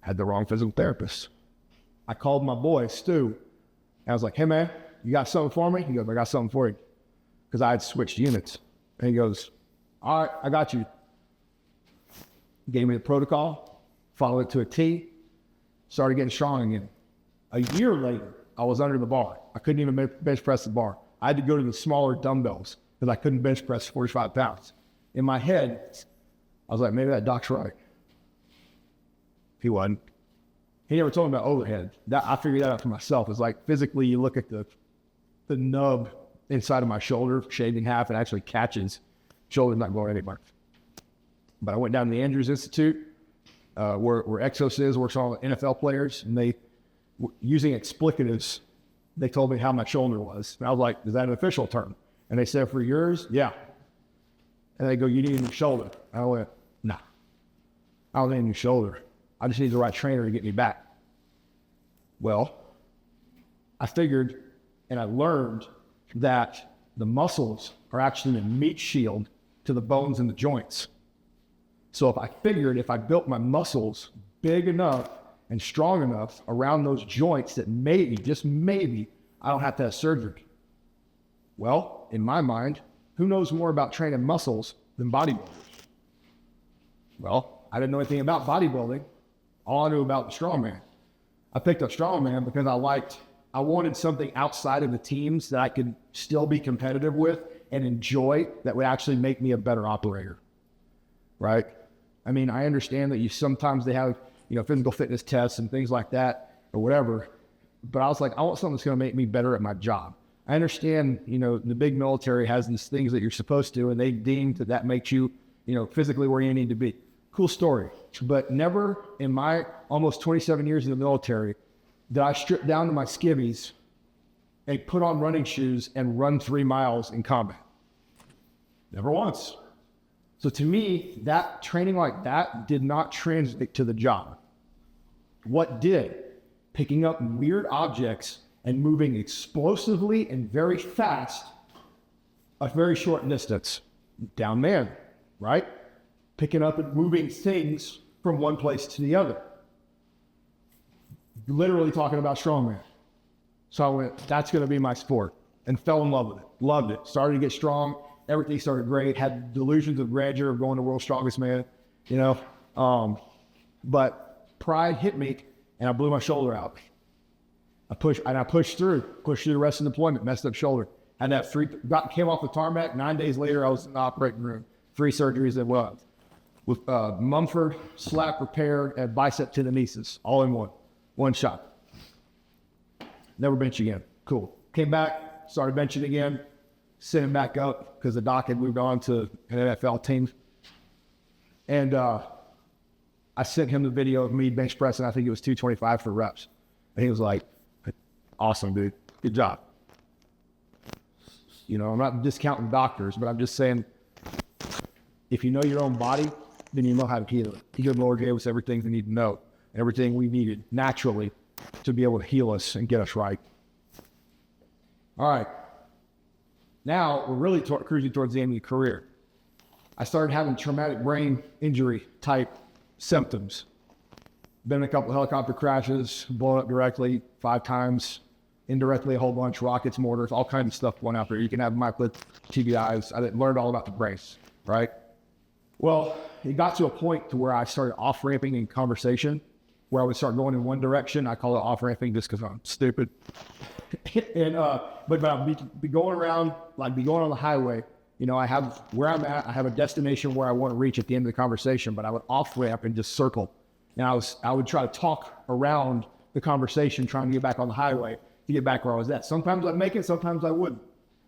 Speaker 2: Had the wrong physical therapist. I called my boy, Stu, and I was like, hey man, you got something for me? He goes, I got something for you. Because I had switched units. And he goes, all right, I got you. Gave me the protocol, followed it to a T, started getting strong again. A year later, I was under the bar. I couldn't even bench press the bar. I had to go to the smaller dumbbells because I couldn't bench press 45 pounds. In my head, I was like, maybe that doc's right. He wasn't. He never told me about overhead. I figured that out for myself. It's like physically you look at the nub inside of my shoulder, shaved in half, and actually catches. Shoulder's not going anywhere. But I went down to the Andrews Institute, where Exos is, works on NFL players, and they, using explicatives, they told me how my shoulder was. And I was like, is that an official term? And they said, for yours, yeah. And they go, you need a new shoulder. And I went, nah, I don't need a new shoulder. I just need the right trainer to get me back. Well, I figured and I learned that the muscles are actually a meat shield to the bones and the joints. So if I built my muscles big enough and strong enough around those joints that maybe, just maybe, I don't have to have surgery. Well, in my mind, who knows more about training muscles than bodybuilders? Well, I didn't know anything about bodybuilding. All I knew about was strongman. I picked up strongman because I wanted something outside of the teams that I could still be competitive with and enjoy that would actually make me a better operator, right? I mean, I understand that sometimes they have, physical fitness tests and things like that or whatever, but I was like, I want something that's going to make me better at my job. I understand, the big military has these things that you're supposed to, and they deem that makes you, physically where you need to be. Cool story. But never in my almost 27 years in the military did I strip down to my skivvies and put on running shoes and run 3 miles in combat. Never once. So to me, that training like that did not translate to the job. What did? Picking up weird objects and moving explosively and very fast a very short distance. Down man, right? Picking up and moving things from one place to the other. Literally talking about strongman. So I went, that's going to be my sport, and fell in love with it. Loved it. Started to get strong. Everything started great. Had delusions of grandeur of going to world's strongest man, but pride hit me and I blew my shoulder out. I pushed through the rest of the deployment, messed up shoulder. Had that came off the tarmac. 9 days later, I was in the operating room. 3 surgeries at once. With Mumford, slap repair, and bicep tendinosis, all in one shot. Never bench again. Cool. Came back, started benching again, sent him back up because the doc had moved on to an NFL team. And I sent him the video of me bench pressing. I think it was 225 for reps. And he was like, awesome, dude. Good job. I'm not discounting doctors, but I'm just saying, if you know your own body, then you know how to heal it. The good Lord gave us everything we need to know, everything we needed naturally to be able to heal us and get us right. All right. Now we're really cruising towards the end of your career. I started having traumatic brain injury type symptoms. Been in a couple of helicopter crashes, blown up directly 5 times, indirectly a whole bunch, rockets, mortars, all kinds of stuff going out there. You can have microlith TBIs. I learned all about the brace, right? Well, it got to a point to where I started off-ramping in conversation, where I would start going in one direction. I call it off-ramping just because I'm stupid. And but I'd be going around, like be going on the highway. You know, I have where I'm at. I have a destination where I want to reach at the end of the conversation, but I would off-ramp and just circle. And I would try to talk around the conversation, trying to get back on the highway to get back where I was at. Sometimes I'd make it, sometimes I wouldn't.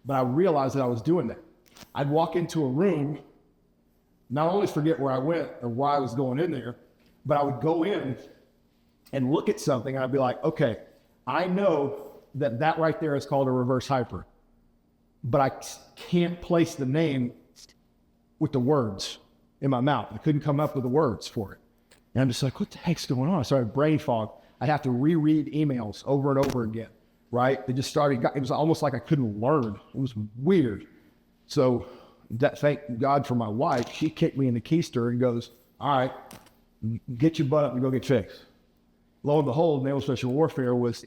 Speaker 2: But I realized that I was doing that. I'd walk into a room, not only forget where I went or why I was going in there, but I would go in and look at something and I'd be like, okay, I know that right there is called a reverse hyper, but I can't place the name with the words in my mouth. I couldn't come up with the words for it. And I'm just like, what the heck's going on? I started brain fog. I'd have to reread emails over and over again, right? It was almost like I couldn't learn. It was weird. So thank God for my wife. She kicked me in the keister and goes, all right, get your butt up and go get fixed. Lo and behold, Naval Special Warfare was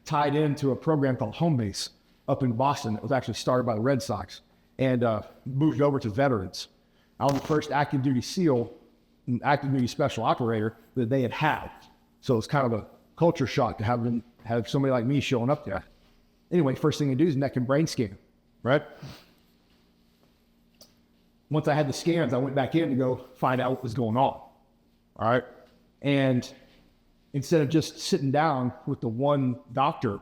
Speaker 2: tied into a program called Home Base up in Boston. It was actually started by the Red Sox and moved over to veterans. I was the first active duty SEAL, active duty special operator that they had had. So it's kind of a culture shock to have somebody like me showing up there. Anyway, first thing they do is neck and brain scan, right? Once I had the scans, I went back in to go find out what was going on, all right? And instead of just sitting down with the one doctor,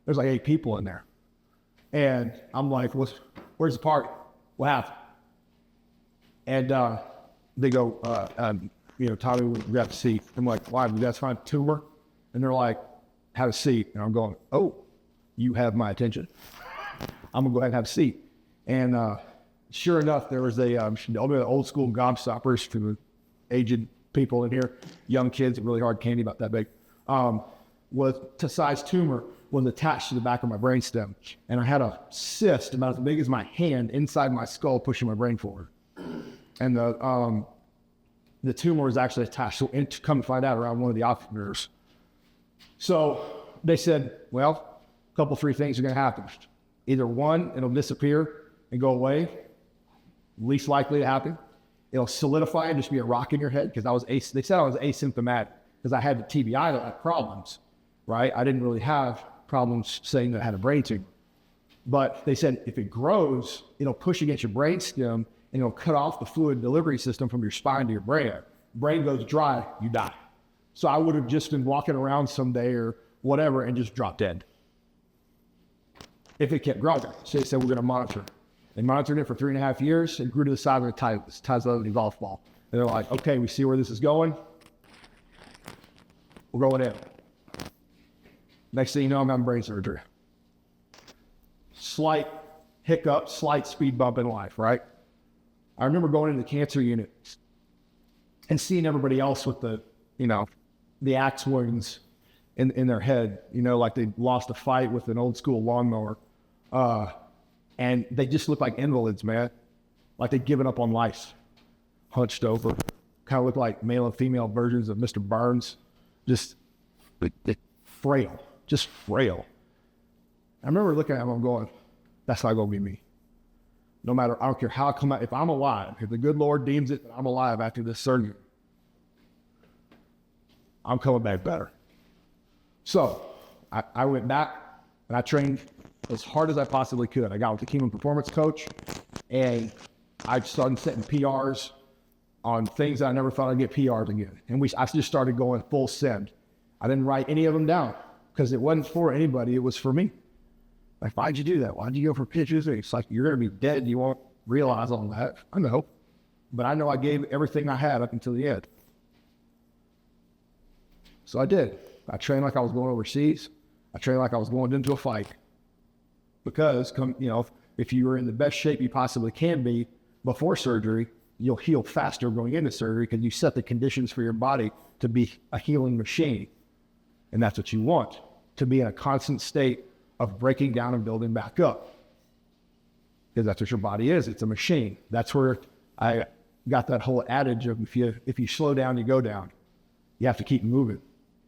Speaker 2: there's like 8 people in there. And I'm like, where's the party? What happened? And they go, Tommy, we got to see. I'm like, why? We got to find a tumor? And they're like, have a seat. And I'm going, oh, you have my attention. I'm going to go ahead and have a seat. And sure enough, there was a old school gobstoppers for the aged people in here, young kids, really hard candy, about that big, was a size tumor was attached to the back of my brainstem. And I had a cyst about as big as my hand inside my skull pushing my brain forward. And the tumor was actually attached, so come to find out, around one of the optic nerves. So they said, well, a couple, 3 things are going to happen. Either one, it'll disappear and go away, least likely to happen. It'll solidify and just be a rock in your head, because they said I was asymptomatic because I had the TBI that had problems, right? I didn't really have problems saying that I had a brain tumor. But they said if it grows, it'll push against your brainstem and it'll cut off the fluid delivery system from your spine to your brain. Brain goes dry, you die. So I would have just been walking around someday or whatever and just dropped dead if it kept growing. So they said, we're going to monitor it. They monitored it for 3.5 years and grew to the size of a golf ball. And they're like, okay, we see where this is going. We're going in. Next thing you know, I'm having brain surgery. Slight hiccup, slight speed bump in life, right? I remember going into the cancer unit and seeing everybody else with the axe wounds in their head, like they lost a fight with an old school lawnmower. And they just look like invalids, man. Like they'd given up on life. Hunched over. Kind of look like male and female versions of Mr. Burns. Just frail. Just frail. I remember looking at them and going, that's not going to be me. No matter, I don't care how I come out. If I'm alive, if the good Lord deems it that I'm alive after this surgery, I'm coming back better. So I went back and I trained as hard as I possibly could. I got with the Human Performance coach and I started setting PRs on things that I never thought I'd get PRs again. And I just started going full send. I didn't write any of them down because it wasn't for anybody. It was for me. Like, why'd you do that? Why'd you go for pitches? It's like, you're going to be dead. You won't realize all that. I know. But I know I gave everything I had up until the end. So I did. I trained like I was going overseas. I trained like I was going into a fight. Because, if you were in the best shape you possibly can be before surgery, you'll heal faster going into surgery because you set the conditions for your body to be a healing machine. And that's what you want, to be in a constant state of breaking down and building back up. Because that's what your body is. It's a machine. That's where I got that whole adage of if you slow down, you go down. You have to keep moving.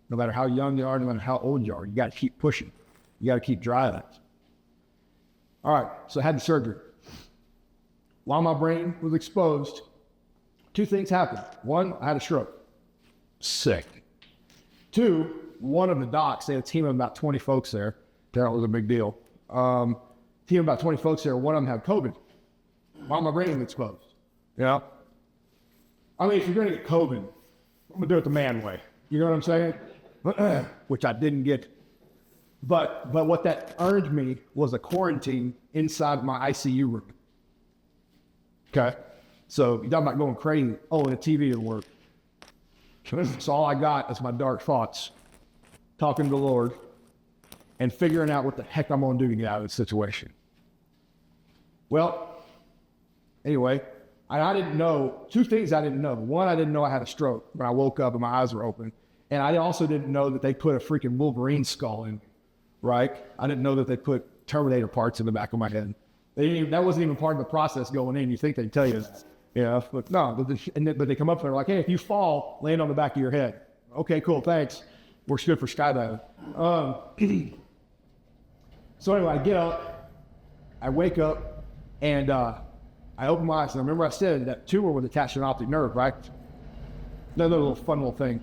Speaker 2: No matter how young you are, no matter how old you are, you got to keep pushing. You got to keep driving. All right, so I had the surgery. While my brain was exposed, two things happened. One, I had a stroke. Sick. Two, one of the docs, they had a team of about 20 folks there. That was a big deal. Team of about 20 folks there, one of them had COVID while my brain was exposed. Yeah. I mean, if you're going to get COVID, I'm going to do it the man way. You know what I'm saying? Which I didn't get. But what that earned me was a quarantine inside my ICU room. Okay? So you're talking about going crazy. Oh, and the TV didn't work. So all I got is my dark thoughts, talking to the Lord, and figuring out what the heck I'm going to do to get out of this situation. Well, anyway, I didn't know, two things I didn't know. One, I didn't know I had a stroke when I woke up and my eyes were open. And I also didn't know that they put a freaking Wolverine skull in me, right? I didn't know that they put Terminator parts in the back of my head. That wasn't even part of the process going in. You think they'd tell you that. Yeah, but no, but they come up and they're like, hey, if you fall, land on the back of your head. Okay, cool, thanks. Works good for skydiving. So anyway, I get up, I wake up, and I open my eyes. And I remember I said that tumor was attached to an optic nerve, right? Another little fun little thing.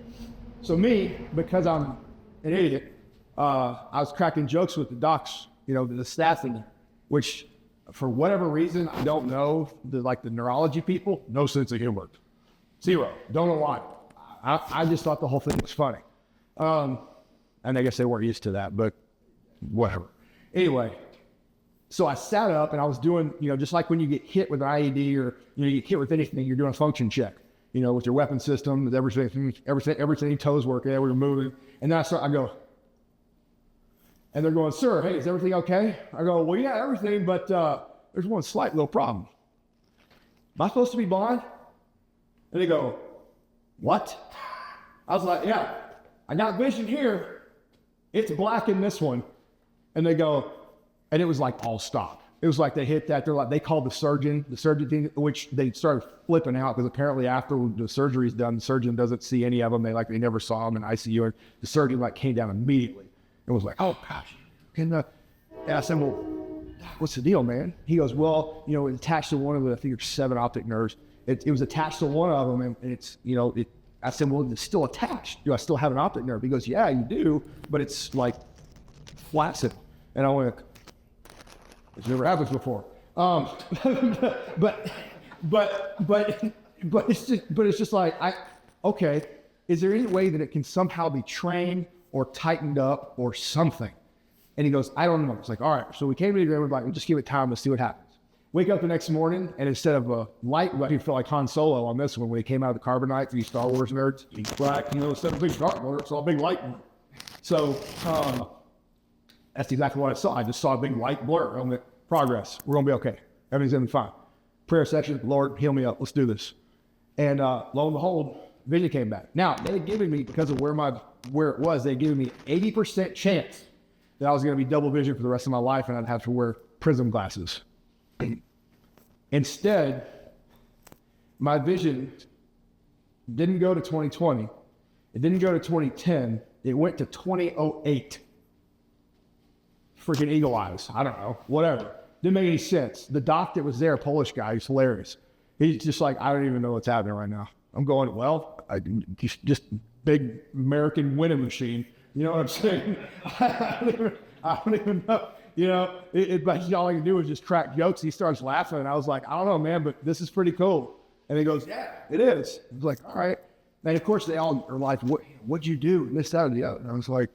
Speaker 2: So me, because I'm an idiot, I was cracking jokes with the docs, the staff in there, which for whatever reason, I don't know, the neurology people, no sense of humor. Zero. Don't know why. I just thought the whole thing was funny. And I guess they weren't used to that, but whatever. Anyway, so I sat up and I was doing, just like when you get hit with an IED or you get hit with anything, you're doing a function check, with your weapon system, with everything, toes working, we're moving. And then I go, and they're going, sir, hey, is everything okay? I go, well, yeah, everything, but there's one slight little problem. Am I supposed to be blind? And they go, what? I was like, yeah, I got vision here. It's black in this one. And they go, and it was like all stop. It was like they hit that. They called the surgeon thing, which they started flipping out because apparently after the surgery's done, the surgeon doesn't see any of them. They never saw them in ICU. And the surgeon came down immediately. It was like, oh gosh. And I said, well, what's the deal, man? He goes, well, it's attached to one of the, I think there's 7 optic nerves. It was attached to one of them, and it's, I said, well, it's still attached. Do I still have an optic nerve? He goes, yeah, you do, but it's like flaccid. And I went, it's never happened before. But it's just like, okay, is there any way that it can somehow be trained or tightened up or something? And he goes, I don't know. It's like, all right. So we came to the agreement, we'll just give it time to see what happens. Wake up the next morning, and instead of a light, I feel like Han Solo on this one when he came out of the carbonite for you Star Wars nerds. He's black, instead of a big dark motor, it's all a big light blur. So that's exactly what I saw. I just saw a big light blur. I went, progress. We're going to be okay. Everything's going to be fine. Prayer section, Lord, heal me up. Let's do this. And lo and behold, vision came back. Now, they had given me, because of where it was, they had given me 80% chance that I was going to be double vision for the rest of my life and I'd have to wear prism glasses. Instead, my vision didn't go to 2020. It didn't go to 2010. It went to 2008. Freaking eagle eyes. I don't know. Whatever. Didn't make any sense. The doc that was there, Polish guy, he's hilarious. He's just like, I don't even know what's happening right now. I'm going, well, he's just big American winning machine. You know what I'm saying? I don't even know. But all I can do is just crack jokes. He starts laughing, and I was like, I don't know, man, but this is pretty cool. And he goes, yeah, it is. I was like, all right. And of course, they all are like, what'd you do? And this, that, and the other. And I was like,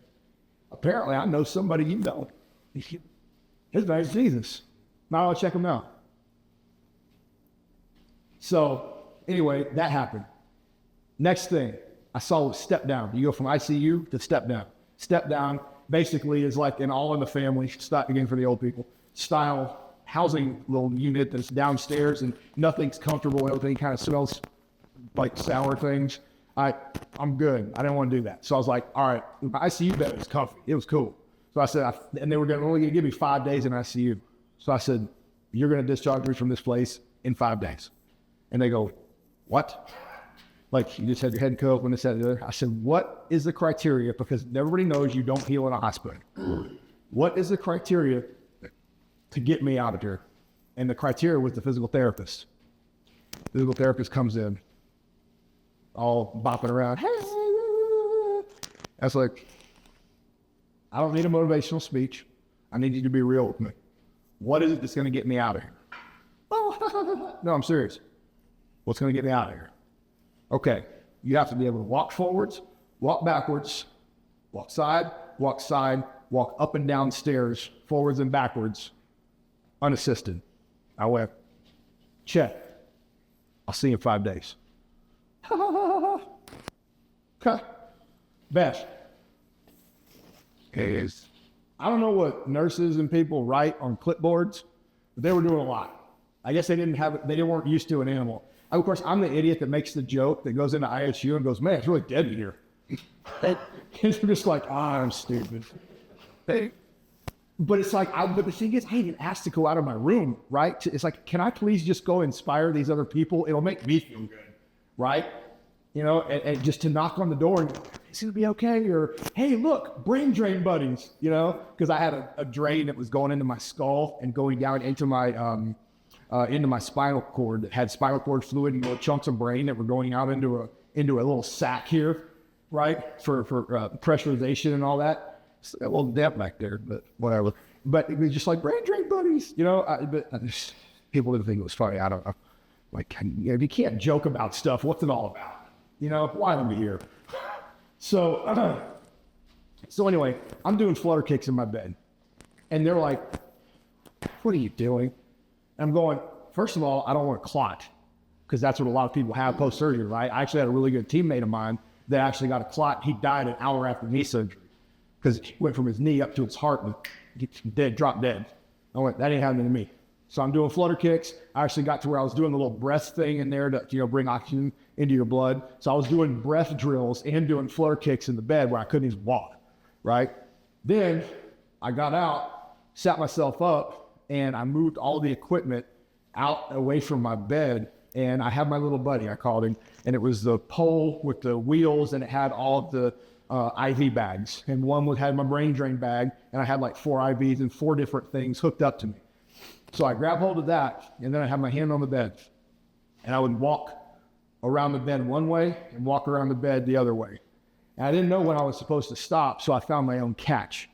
Speaker 2: apparently, I know somebody you know. His name's Jesus. Now I'll check him out. So anyway, that happened. Next thing, I saw a step down. You go from ICU to step down. Step down basically is like an all in the family, again for the old people, style housing little unit that's downstairs and nothing's comfortable. Everything kind of smells like sour things. I'm good. I didn't want to do that. So I was like, all right, my ICU bed was comfy. It was cool. So I said, and they were only going to give me 5 days in ICU. So I said, you're going to discharge me from this place in 5 days. And they go, what? Like you just had your head coat when this, that, and the other. I said, what is the criteria? Because everybody knows you don't heal in a hospital. What is the criteria to get me out of here? And the criteria was the physical therapist. The physical therapist comes in, all bopping around. Hey. I was like, I don't need a motivational speech. I need you to be real with me. What is it that's going to get me out of here? No, I'm serious. What's going to get me out of here? Okay, you have to be able to walk forwards, walk backwards, walk side, walk up and down stairs, forwards and backwards, unassisted. I went, check. I'll see you in 5 days. Okay. Beth. I don't know what nurses and people write on clipboards, but they were doing a lot. I guess they weren't used to an animal. Of course, I'm the idiot that makes the joke that goes into ISU and goes, man, it's really dead in here. It's just like, I'm stupid. But it's like, but the thing is, I didn't ask to go out of my room, right? It's like, can I please just go inspire these other people? It'll make me feel good, right? You know, and just to knock on the door and it's gonna be okay, or hey, look, brain drain buddies, you know, because I had a drain that was going into my skull and going down into my spinal cord that had spinal cord fluid and little chunks of brain that were going out into a little sac here, right, for pressurization and all that. It's a little damp back there, but whatever. But it was just like brain drain buddies, you know. People didn't think it was funny. I don't know. Like, if you can't joke about stuff, what's it all about? You know, why am I here? So anyway, I'm doing flutter kicks in my bed. And they're like, what are you doing? And I'm going, first of all, I don't want to clot, because that's what a lot of people have post-surgery, right? I actually had a really good teammate of mine that actually got a clot. He died an hour after knee surgery because he went from his knee up to his heart and dropped dead. I went, that ain't happening to me. So I'm doing flutter kicks. I actually got to where I was doing the little breath thing in there to, you know, bring oxygen into your blood. So I was doing breath drills and doing flutter kicks in the bed where I couldn't even walk, right? Then I got out, sat myself up, and I moved all the equipment out away from my bed. And I had my little buddy, I called him, and it was the pole with the wheels, and it had all of the IV bags. And one had my brain drain bag, and I had like 4 IVs and 4 different things hooked up to me. So I grabbed hold of that, and then I had my hand on the bed, and I would walk around the bed one way and walk around the bed the other way. And I didn't know when I was supposed to stop, so I found my own catch.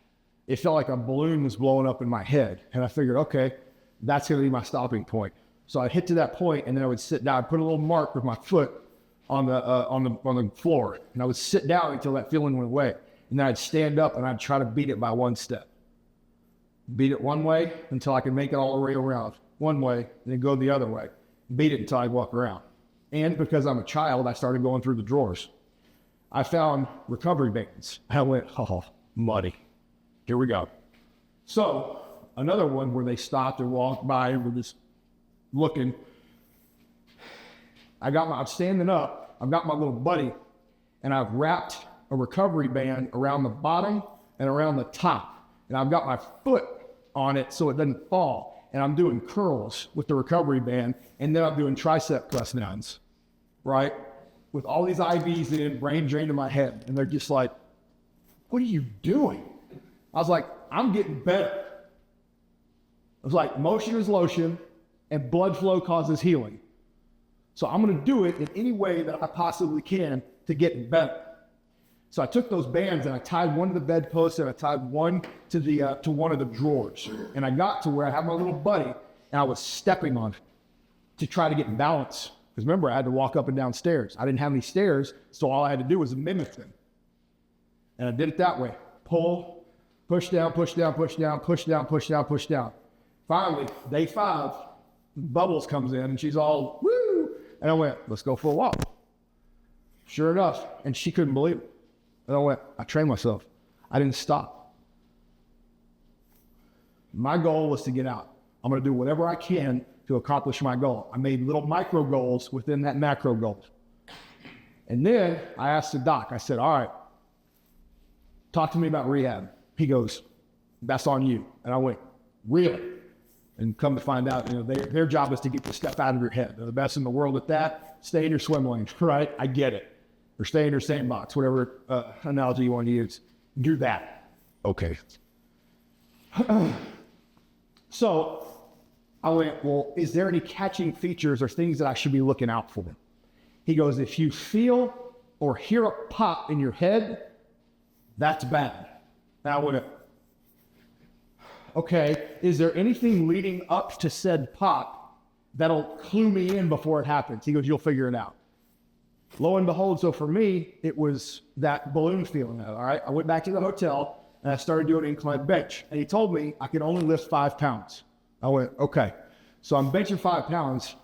Speaker 2: It felt like a balloon was blowing up in my head, and I figured, okay, that's going to be my stopping point. So I'd hit to that point, and then I would sit down, put a little mark with my foot on the floor, and I would sit down until that feeling went away. And then I'd stand up, and I'd try to beat it by one step. Beat it one way until I could make it all the way around. One way, and then go the other way. Beat it until I walk around. And because I'm a child, I started going through the drawers. I found recovery bands. I went, oh, muddy. Here we go. So another one where they stopped and walked by and were just looking. I'm standing up. I've got my little buddy, and I've wrapped a recovery band around the bottom and around the top. And I've got my foot on it so it doesn't fall. And I'm doing curls with the recovery band, and then I'm doing tricep press downs, right? With all these IVs in, brain drained to my head. And they're just like, what are you doing? I was like, I'm getting better. It was like, motion is lotion, and blood flow causes healing. So I'm going to do it in any way that I possibly can to get better. So I took those bands and I tied one to the bedpost and I tied one to one of the drawers. And I got to where I had my little buddy and I was stepping on it to try to get balance. Because remember, I had to walk up and down stairs. I didn't have any stairs, so all I had to do was mimic them. And I did it that way. Pull, push down, push down, push down, push down, push down, push down. Finally, day 5, Bubbles comes in and she's all, woo! And I went, let's go for a walk. Sure enough, and she couldn't believe it. And I trained myself. I didn't stop. My goal was to get out. I'm going to do whatever I can to accomplish my goal. I made little micro goals within that macro goal. And then I asked the doc, I said, all right, talk to me about rehab. He goes, that's on you. And I went, really? And come to find out, their job is to get the stuff out of your head. They're the best in the world at that. Stay in your swim lane, right? I get it. Or stay in your sandbox, whatever analogy you want to use. Do that. Okay. So I went, well, is there any catching features or things that I should be looking out for? He goes, if you feel or hear a pop in your head, that's bad. Now I went, okay, is there anything leading up to said pop that'll clue me in before it happens? He goes, you'll figure it out. Lo and behold, so for me, it was that balloon feeling. All right, I went back to the hotel and I started doing incline bench. And he told me I could only lift 5 pounds. I went, okay. So I'm benching 5 pounds.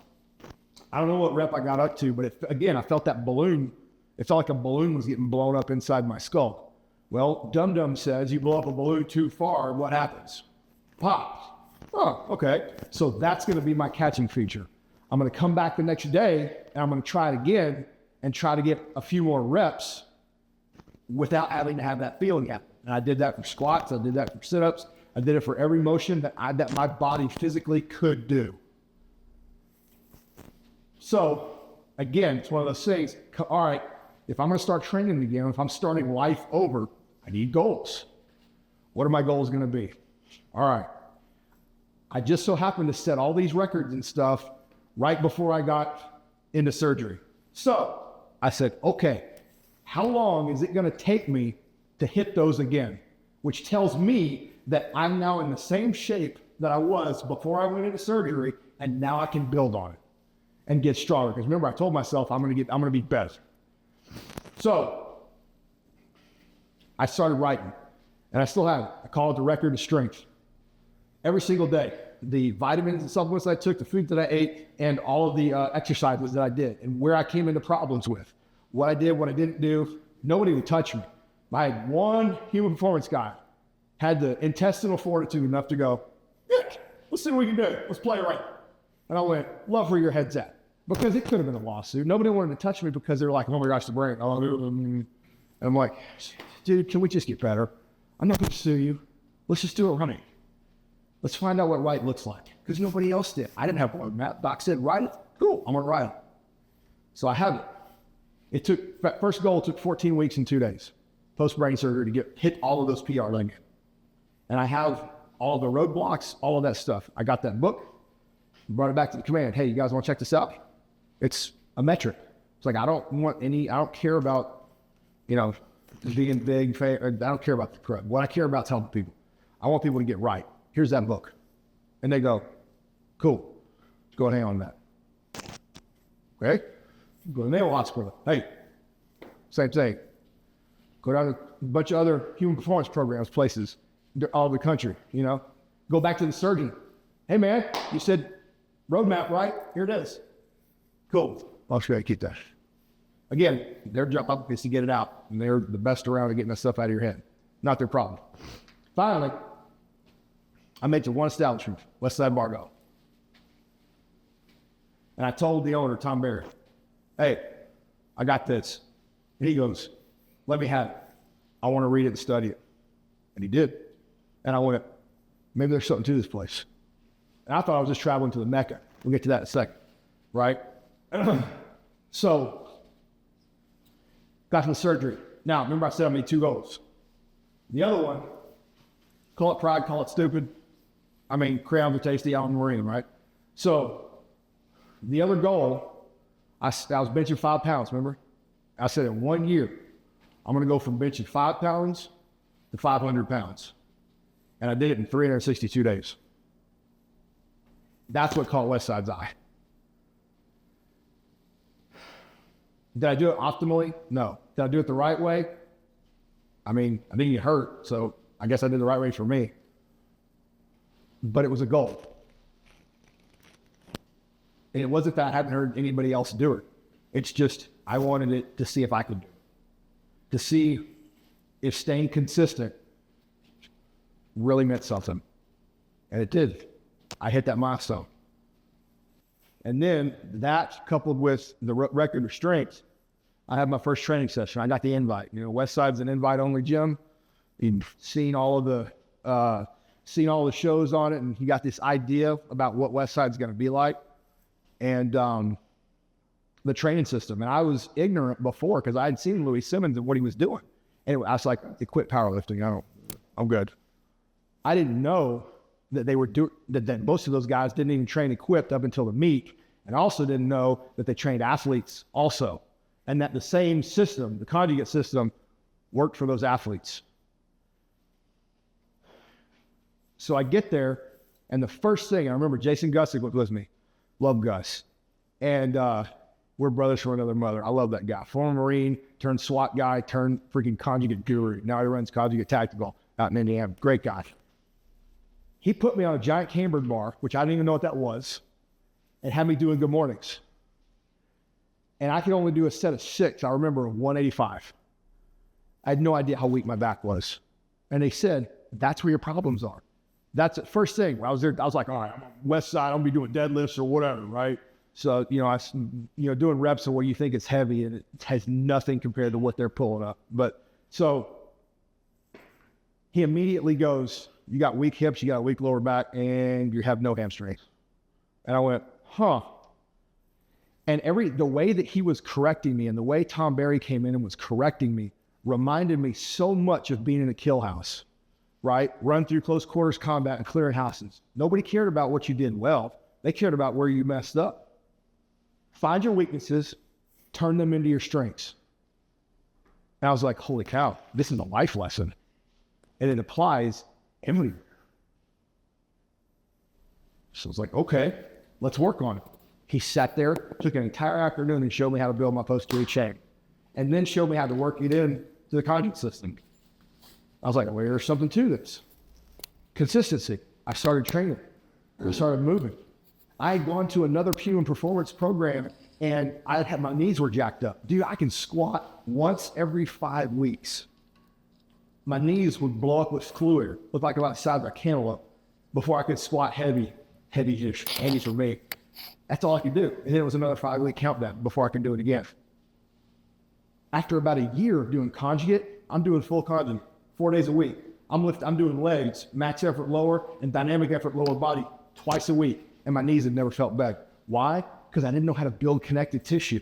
Speaker 2: I don't know what rep I got up to, but again, I felt that balloon. It felt like a balloon was getting blown up inside my skull. Well, Dum Dum says you blow up a balloon too far, what happens? Pops. Oh, okay. So that's going to be my catching feature. I'm going to come back the next day and I'm going to try it again and try to get a few more reps without having to have that feeling happen. And I did that for squats. I did that for sit-ups. I did it for every motion that my body physically could do. So again, it's one of those things. All right, if I'm going to start training again, if I'm starting life over, I need goals. What are my goals going to be? All right. I just so happened to set all these records and stuff right before I got into surgery. So I said, okay, how long is it going to take me to hit those again? Which tells me that I'm now in the same shape that I was before I went into surgery, and now I can build on it and get stronger. Because remember, I told myself I'm going to be better. So I started writing, and I still have it. I call it the record of strength. Every single day, the vitamins and supplements I took, the food that I ate, and all of the exercises that I did, and where I came into problems with, what I did, what I didn't do. Nobody would touch me. I had one human performance guy, had the intestinal fortitude enough to go, yeah, let's see what we can do. Let's play right. And I went, love where your head's at. Because it could have been a lawsuit. Nobody wanted to touch me because they were like, oh my gosh, the brain. And I'm like, dude, can we just get better? I'm not going to sue you. Let's just do it running. Let's find out what right looks like. Because nobody else did. I didn't have a roadmap. Doc said, write it. Cool, I'm going to write it. So I have it. First goal took 14 weeks and 2 days. Post-brain surgery to hit all of those PRs again. And I have all the roadblocks, all of that stuff. I got that book, brought it back to the command. Hey, you guys want to check this out? It's a metric. It's like, I don't care about, being big. I don't care about the crud. What I care about is helping people. I want people to get right. Here's that book. And they go, cool. Let's go and hang on to that. Okay? Go to the nail hospital. Hey, same thing. Go down to a bunch of other human performance programs, places, all over the country, Go back to the surgeon. Hey, man, you said roadmap, right? Here it is. Cool. I'll show you how to keep that. Again, their job is to get it out, and they're the best around at getting that stuff out of your head. Not their problem. Finally, I made it to one establishment, West Side Barbell. And I told the owner, Tom Barrett, hey, I got this. And he goes, let me have it. I want to read it and study it. And he did. And I went, maybe there's something to this place. And I thought I was just traveling to the Mecca. We'll get to that in a second, right? So, got to the surgery. Now, remember I said I made 2 goals. The other one, call it pride, call it stupid. Crayons are tasty out in Marine, right? So, the other goal, I was benching 5 pounds, remember? I said in 1 year, I'm going to go from benching 5 pounds to 500 pounds. And I did it in 362 days. That's what caught Westside's eye. Did I do it optimally? No. Did I do it the right way? I didn't get hurt, so I guess I did the right way for me. But it was a goal. And it wasn't that I hadn't heard anybody else do it. It's just, I wanted it to see if I could do it. To see if staying consistent really meant something. And it did. I hit that milestone. And then that coupled with the record of strength, I had my first training session. I got the invite. West Side's an invite-only gym. You've seen all of the seen all the shows on it, and he got this idea about what West Side's going to be like, and the training system. And I was ignorant before because I had seen Louis Simmons and what he was doing. Anyway, I was like, quit powerlifting. I'm good. I didn't know that they were that most of those guys didn't even train equipped up until the meet, and also didn't know that they trained athletes also, and that the same system, the conjugate system, worked for those athletes. So I get there, and the first thing, I remember Jason Gussick was with me. Love Gus. And we're brothers from another mother. I love that guy. Former Marine, turned SWAT guy, turned freaking conjugate guru. Now he runs Conjugate Tactical out in Indiana. Great guy. He put me on a giant cambered bar, which I didn't even know what that was, and had me doing good mornings. And I could only do a set of 6. I remember 185. I had no idea how weak my back was. And they said, that's where your problems are. That's the first thing. When I was there, I was like, all right, I'm on West Side, I'm gonna be doing deadlifts or whatever, right? So, doing reps of where you think it's heavy, and it has nothing compared to what they're pulling up. But so he immediately goes, you got weak hips, you got a weak lower back, and you have no hamstrings. And I went, huh. And the way that he was correcting me and the way Tom Barry came in and was correcting me reminded me so much of being in a kill house, right? Run through close quarters combat and clearing houses. Nobody cared about what you did well. They cared about where you messed up. Find your weaknesses, turn them into your strengths. And I was like, holy cow, this is a life lesson. And it applies everywhere. So I was like, okay, let's work on it. He sat there, took an entire afternoon and showed me how to build my posterior chain. And then showed me how to work it in to the conjugate system. I was like, well, there's something to this. Consistency. I started training. I started moving. I had gone to another human performance program, and my knees were jacked up. Dude, I can squat once every 5 weeks. My knees would blow up with fluid, look like about the size of a cantaloupe, before I could squat heavy for me. That's all I could do. And then it was another 5-week countdown before I could do it again. After about a year of doing conjugate, I'm doing full conjugate 4 days a week. I'm doing legs, max effort lower, and dynamic effort lower body twice a week. And my knees had never felt bad. Why? Because I didn't know how to build connective tissue.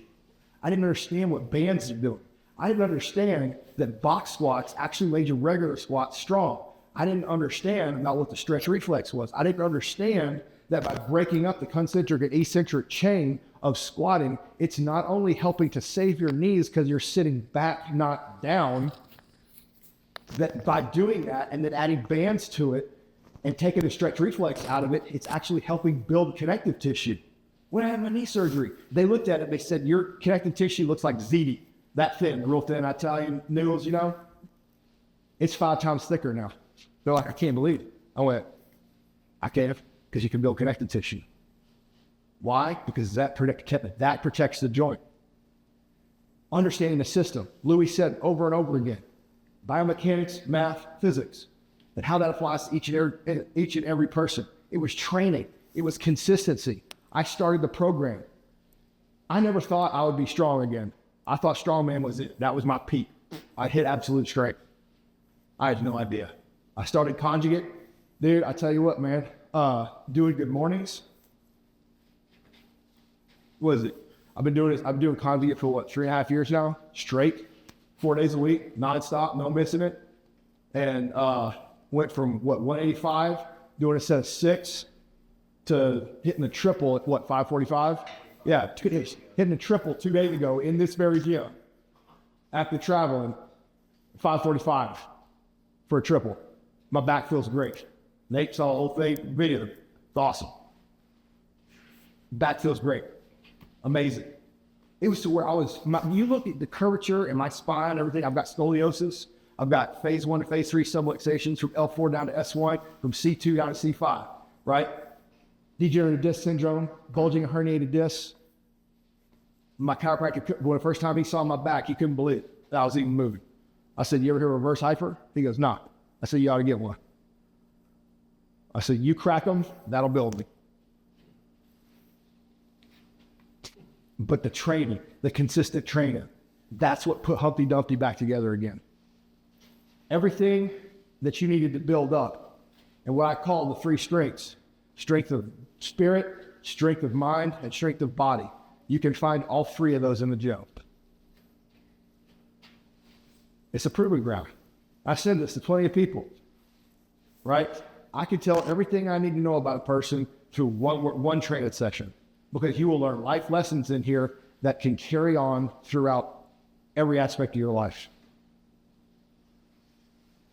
Speaker 2: I didn't understand what bands are doing. I didn't understand that box squats actually made your regular squats strong. I didn't understand about what the stretch reflex was. I didn't understand that by breaking up the concentric and eccentric chain of squatting, it's not only helping to save your knees because you're sitting back, not down, that by doing that and then adding bands to it and taking the stretch reflex out of it, it's actually helping build connective tissue. When I had my knee surgery, they looked at it, they said, your connective tissue looks like ziti, that thin, real thin Italian noodles, It's 5 times thicker now. They're like, I can't believe it. I went, I can't, because you can build connective tissue. Why? Because that protects the joint. Understanding the system. Louis said over and over again, biomechanics, math, physics, and how that applies to each and every person. It was training. It was consistency. I started the program. I never thought I would be strong again. I thought strongman was it. That was my peak. I hit absolute strength. I had no idea. I started conjugate. Dude, I tell you what, man, doing good mornings. What is it? I've been doing conjugate for 3.5 years now, straight, 4 days a week, nonstop, no missing it. And went from 185, doing a set of 6, to hitting the triple at 545? Yeah, hitting the triple 2 days ago in this very gym. After traveling, 545 for a triple. My back feels great. Nate saw the whole thing, video. It's awesome. Back feels great. Amazing. It was to where you look at the curvature in my spine, everything. I've got scoliosis. I've got phase 1 to phase 3 subluxations from L4 down to S1, from C2 down to C5, right? Degenerative disc syndrome, bulging and herniated discs. My chiropractor, when the first time he saw my back, he couldn't believe that I was even moving. I said, you ever hear of reverse hyper? He goes, nah. I said, you ought to get one. I said, you crack them, that'll build me. But the training, the consistent training, that's what put Humpty Dumpty back together again. Everything that you needed to build up and what I call the three strengths: strength of spirit, strength of mind, and strength of body. You can find all three of those in the gym. It's a proving ground. I send this to plenty of people, right? I can tell everything I need to know about a person through one training session, because you will learn life lessons in here that can carry on throughout every aspect of your life.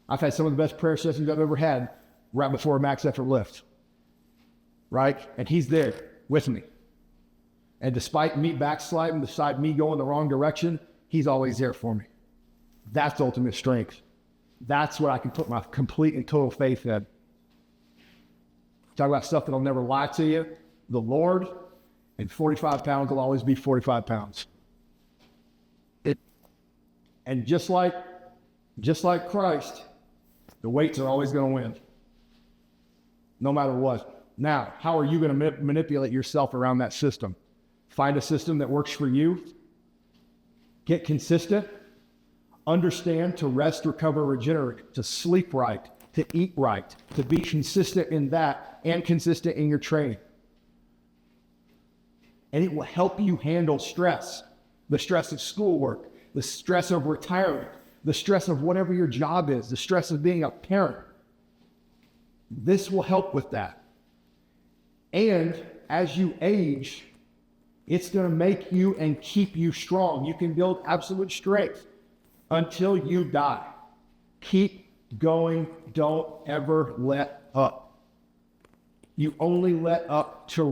Speaker 2: I've had some of the best prayer sessions I've ever had right before a max effort lift, right? And he's there with me. And despite me backsliding, despite me going the wrong direction, he's always there for me. That's ultimate strength. That's what I can put my complete and total faith in. Talk about stuff that'll never lie to you. The Lord, and 45 pounds will always be 45 pounds. And just like Christ, the weights are always going to win, no matter what. Now, how are you going to manipulate yourself around that system? Find a system that works for you. Get consistent. Understand to rest, recover, regenerate, to sleep right, to eat right, to be consistent in that and consistent in your training. And it will help you handle stress, the stress of schoolwork, the stress of retirement, the stress of whatever your job is, the stress of being a parent. This will help with that. And as you age, it's going to make you and keep you strong. You can build absolute strength until you die. Keep going. Don't ever let up. You only let up to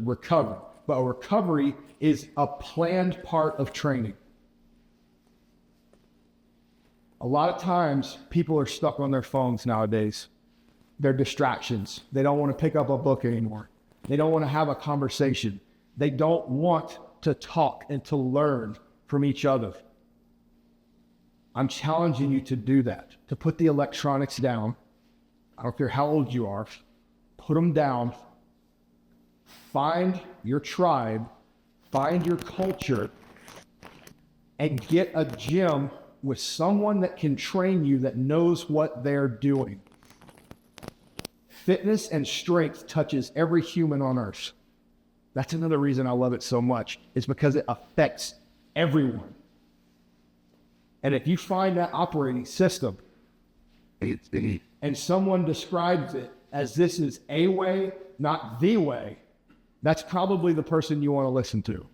Speaker 2: recover. But recovery is a planned part of training. A lot of times, people are stuck on their phones nowadays. They're distractions. They don't want to pick up a book anymore. They don't want to have a conversation. They don't want to talk and to learn from each other. I'm challenging you to do that, to put the electronics down. I don't care how old you are. Put them down. Find your tribe, find your culture, and get a gym with someone that can train you, that knows what they're doing. Fitness and strength touches every human on earth. That's another reason I love it so much. It's because it affects everyone. And if you find that operating system and someone describes it as this is a way, not the way, that's probably the person you want to listen to.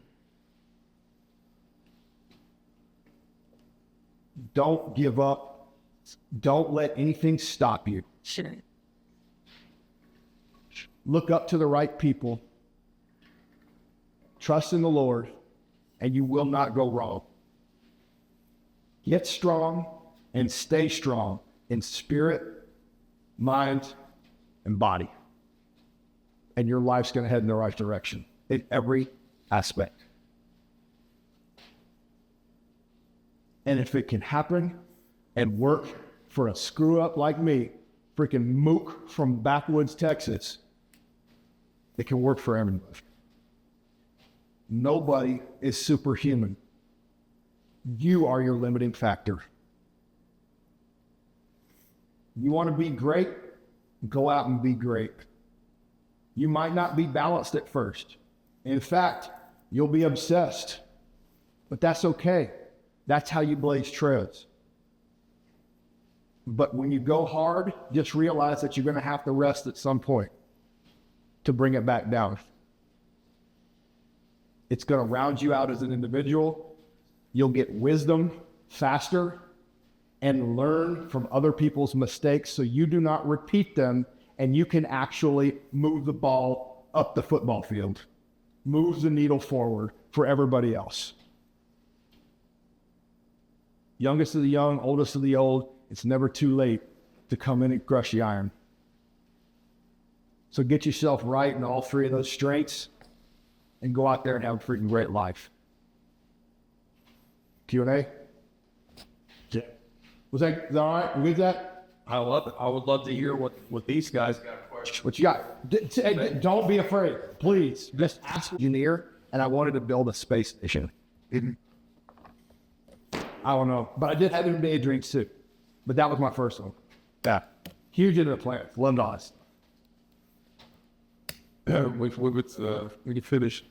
Speaker 2: Don't give up. Don't let anything stop you.
Speaker 4: Sure.
Speaker 2: Look up to the right people. Trust in the Lord, and you will not go wrong. Get strong and stay strong in spirit, mind, and body. And your life's going to head in the right direction in every aspect. And if it can happen and work for a screw up like me, freaking mook from backwoods, Texas, it can work for everyone. Nobody is superhuman. You are your limiting factor. You want to be great? Go out and be great. You might not be balanced at first. In fact, you'll be obsessed. But that's okay. That's how you blaze trails. But when you go hard, just realize that you're going to have to rest at some point to bring it back down. It's going to round you out as an individual. You'll get wisdom faster and learn from other people's mistakes so you do not repeat them, and you can actually move the ball up the football field, move the needle forward for everybody else. Youngest of the young, oldest of the old, it's never too late to come in and crush the iron. So get yourself right in all three of those strengths and go out there and have a freaking great life. Q&A?
Speaker 3: Yeah.
Speaker 2: Is that all right? We get that?
Speaker 3: I love it. I would love to hear what these guys got questions.
Speaker 2: What you got? Don't be afraid. Please, just ask engineer, and I wanted to build a space station. I don't know, but I did have NBA dreams too. But that was my first one.
Speaker 3: Yeah.
Speaker 2: Huge into the plant. Loved all that stuff.
Speaker 4: When you finish,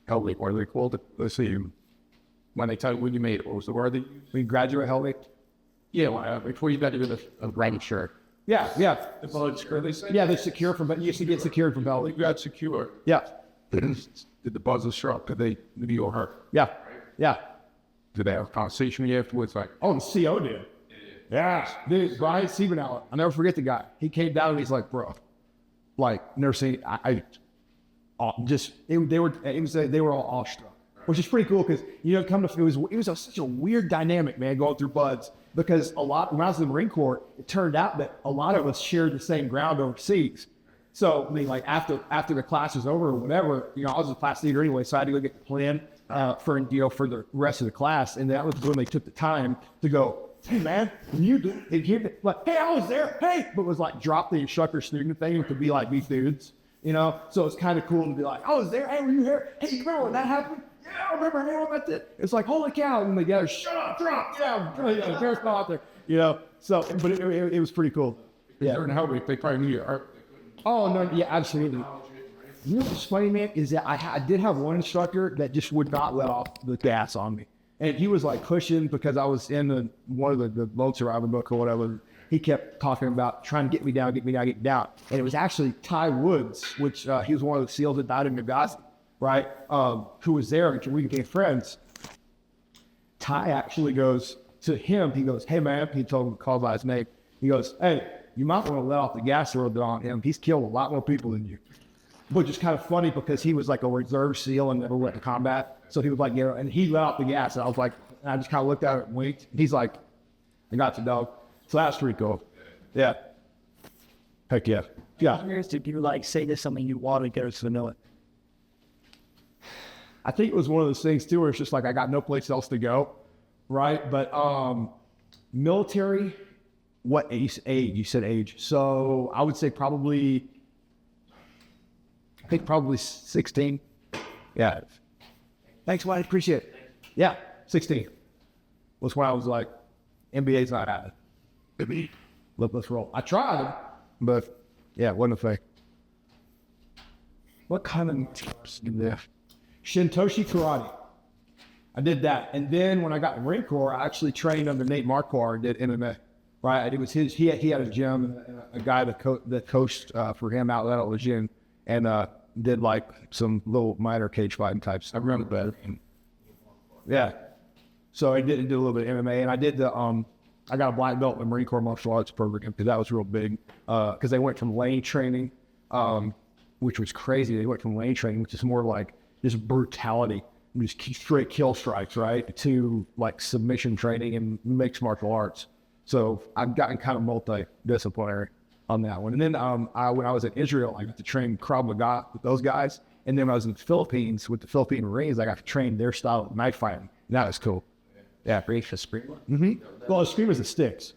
Speaker 4: helmet, what are they called? Let's see. When they tell you when you made it, what was the word?
Speaker 2: When you graduate helmet.
Speaker 4: Yeah, before you got to do a granny shirt.
Speaker 2: Yeah.
Speaker 4: The bullet skirt, they say?
Speaker 2: Yeah, they're secure from, but you used to get secured from
Speaker 4: You
Speaker 2: helmet.
Speaker 4: got secure.
Speaker 2: Yeah.
Speaker 4: Did the buzzer struck? Did you get hurt?
Speaker 2: Yeah. Yeah.
Speaker 4: Did they have a conversation with you afterwards? Like,
Speaker 2: Oh, the CO did. Yeah. Dude, Brian Siebenauer. I'll never forget the guy. He came down and he's like, bro, like, never seen, they were all awestruck, which is pretty cool because, come to, it was such a weird dynamic, man, going through buds, because when I was in the Marine Corps, it turned out that a lot of us shared the same ground overseas. So, I mean, like, after the class was over or whatever, I was a class leader anyway, so I had to go get the plan for the rest of the class, and that was when they took the time to go, hey man, like, hey, I was there, hey, but it was like drop the instructor student thing to be like these dudes, so it's kind of cool to be like, I was there, hey, were you here? Hey, you remember when that happened? Yeah, I remember, hey, what about that? It's like, holy cow, and they go, shut up, drop, there's not out there, so, but it was pretty cool.
Speaker 4: yeah, and how they probably knew you.
Speaker 2: Oh, no, yeah, absolutely. You know what's funny, man, is that I did have one instructor that just would not let off the gas on me. And he was like pushing because I was in one of the boat survivor book or whatever. He kept talking about trying to get me down. And it was actually Ty Woods, which he was one of the SEALs that died in Nagasi, right? Who was there, and we became friends. Ty actually goes to him. He goes, hey, man, he told him to call by his name. He goes, hey, you might want to let off the gas a little bit on him. He's killed a lot more people than you. Which is kind of funny because he was like a reserve SEAL and never went to combat. So he was like, and he let out the gas. And I was like, and I just kind of looked at it and winked. He's like, I got you, dog. So that's pretty cool. Yeah. Heck yeah. Yeah.
Speaker 5: Did you like say there's something you want to get us to know it?
Speaker 2: I think it was one of those things too where it's just like I got no place else to go. Right. But military, what age? You said age. So I would say probably 16. Yeah. Thanks, man. Appreciate it. Yeah, 16 was when I was like, NBA's not happening. Let's roll. I tried them, but yeah, it wasn't a thing. What kind of tips in there? Shintoshi karate. I did that, and then when I got in the Marine Corps, I actually trained under Nate Marquardt and did MMA. Right, it was his. He had a gym, and a guy that coached for him out at the gym, and did like some little minor cage fighting types. I remember that. Yeah. So I did a little bit of MMA, and I did I got a black belt in the Marine Corps martial arts program because that was real big. Because they went from lane training, which was crazy. They went from lane training, which is more like just brutality, just straight kill strikes, right, to like submission training and mixed martial arts. So I've gotten kind of multidisciplinary on that one. And then when I was in Israel, I got to train Krav Maga with those guys. And then when I was in the Philippines with the Philippine Marines, I got to train their style of knife fighting. And that was cool. Yeah. Mm-hmm. Well, the screamers the sticks.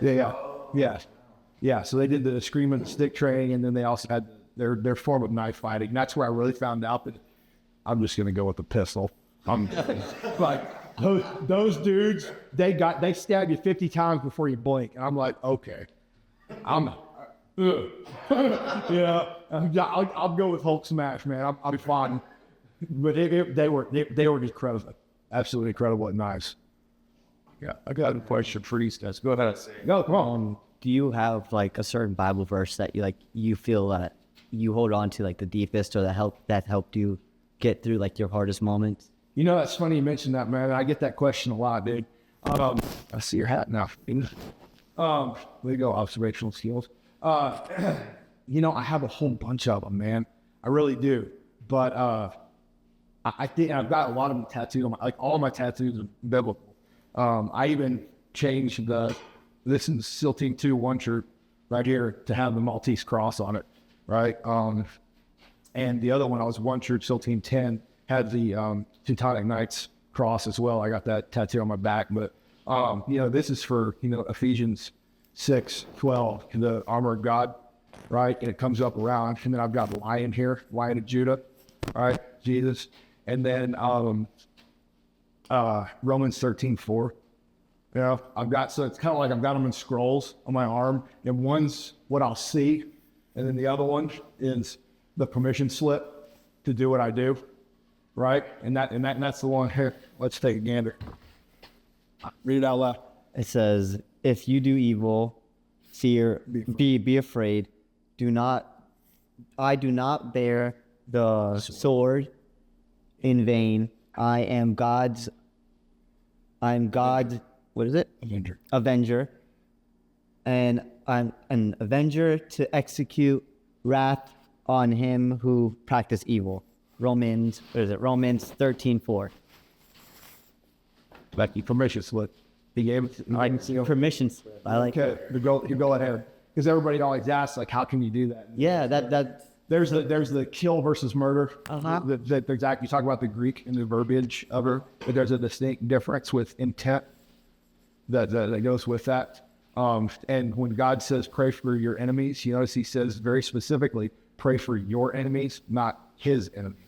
Speaker 2: Yeah. So they did the scream and the stick training, and then they also had their form of knife fighting. And that's where I really found out that I'm just going to go with the pistol. Like those dudes, they stab you 50 times before you blink. And I'm like, okay, yeah, I'll go with Hulk smash, man. I'm fine. But they were incredible, absolutely incredible at knives.
Speaker 4: Yeah, I got a question for these guys. Go ahead.
Speaker 2: Go, come on.
Speaker 5: Do you have like a certain Bible verse that you feel that you hold on to like the deepest, or that helped you get through like your hardest moments?
Speaker 2: That's funny you mentioned that, man. I get that question a lot, dude. I see your hat now. There you go, observational skills. I have a whole bunch of them, man. I really do. But I think I've got a lot of them tattooed on all of my tattoos are biblical. I even changed this is SEAL Team 2 one shirt right here to have the Maltese cross on it, right? And the other one, I was one shirt, SEAL Team 10, had the Teutonic Knights cross as well. I got that tattoo on my back. But, this is for, Ephesians 6:12, the armor of God, right? And it comes up around. And then I've got the lion here, Lion of Judah, right? Jesus. And then Romans 13:4. You know, so it's kind of like I've got them in scrolls on my arm, and one's what I'll see, and then the other one is the permission slip to do what I do, right? And that's the one here. Let's take a gander. Read it out loud.
Speaker 5: It says, if you do evil, fear, be afraid. I do not bear the sword in vain. I am God's, what is it? Avenger. And I'm an avenger to execute wrath on him who practice evil. Romans 13:4.
Speaker 2: Like the permission slip.
Speaker 5: Permission slip. I like
Speaker 2: okay, you go ahead. Because everybody always asks, like, how can you do that?
Speaker 5: Yeah, that
Speaker 2: there's the kill versus murder. Exactly. You talk about the Greek and the verbiage of it, but there's a distinct difference with intent that goes with that. And when God says pray for your enemies, you notice he says very specifically, pray for your enemies, not his enemies.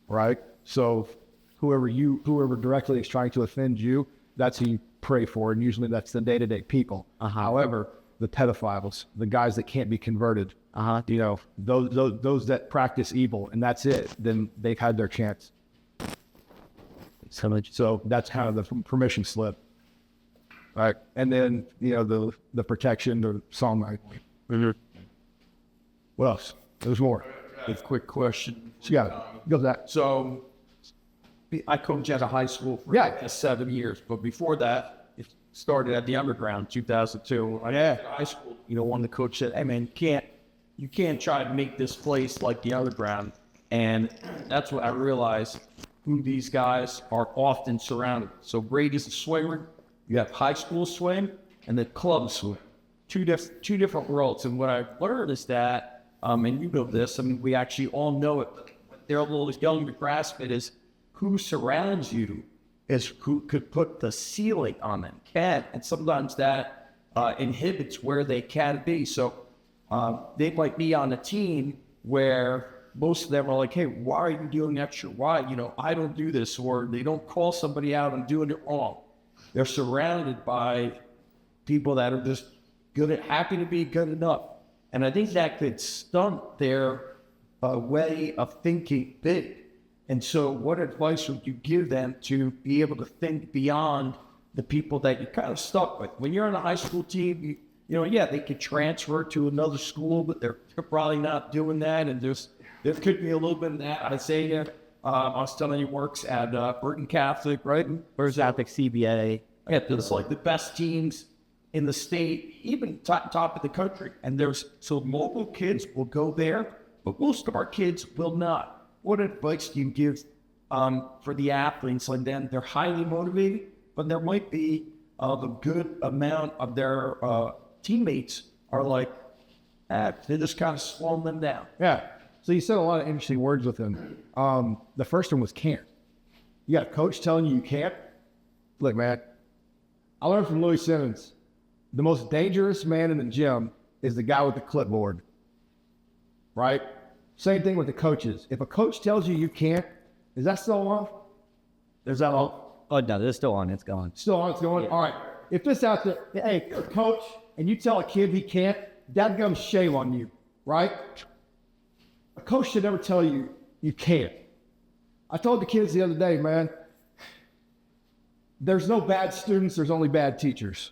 Speaker 2: Right? So whoever directly is trying to offend you, that's who you pray for, and usually that's the day-to-day people. However, the pedophiles, the guys that can't be converted, you know, those that practice evil, and that's it, then they've had their chance. So that's kind of the permission slip. Right. And then, you know, the protection, the Psalm 9. What else? There's more.
Speaker 1: A quick question.
Speaker 2: So, yeah, go with that.
Speaker 1: So I coached at a high school for 7 years, but before that, it started at the underground, 2002. I at high school, you know, one of the coach said, "Hey man, you can't try to make this place like the underground." And that's what I realized who these guys are often surrounded. So Brady's a swimmer. You have high school swim and the club swim. Two different worlds. And what I learned is that, and you know this, I mean, we actually all know it, but they're a little young to grasp it, is who surrounds you is who could put the ceiling on them, can. And sometimes that inhibits where they can be. So they might be on a team where most of them are like, hey, why are you doing extra? Why? You know, I don't do this. Or they don't call somebody out on doing it wrong. They're surrounded by people that are just happy to be good enough. And I think that could stunt their way of thinking big. And so what advice would you give them to be able to think beyond the people that you're kind of stuck with? When you're on a high school team, you know, yeah, they could transfer to another school, but they're probably not doing that. And there could be a little bit of that. Isaiah, I was telling you, works at Burton Catholic, right?
Speaker 5: Where's Catholic CBA?
Speaker 1: Yeah, there's like the best teams in the state, even top of the country. And so local kids will go there, but most of our kids will not. What advice do you give for the athletes? Like then they're highly motivated, but there might be a good amount of their teammates are like, they're just kind of slowing them down.
Speaker 2: Yeah. So you said a lot of interesting words with him. The first one was can't. You got a coach telling you can't? Look, man, I learned from Louis Simmons, the most dangerous man in the gym is the guy with the clipboard, right? Same thing with the coaches. If a coach tells you can't, is that still on? Is that on?
Speaker 5: Oh, no, they're still on. It's going.
Speaker 2: Still on, it's going? Yeah. All right. If this out there, hey, coach, and you tell a kid he can't, that comes shame on you, right? A coach should never tell you you can't. I told the kids the other day, man, there's no bad students, there's only bad teachers.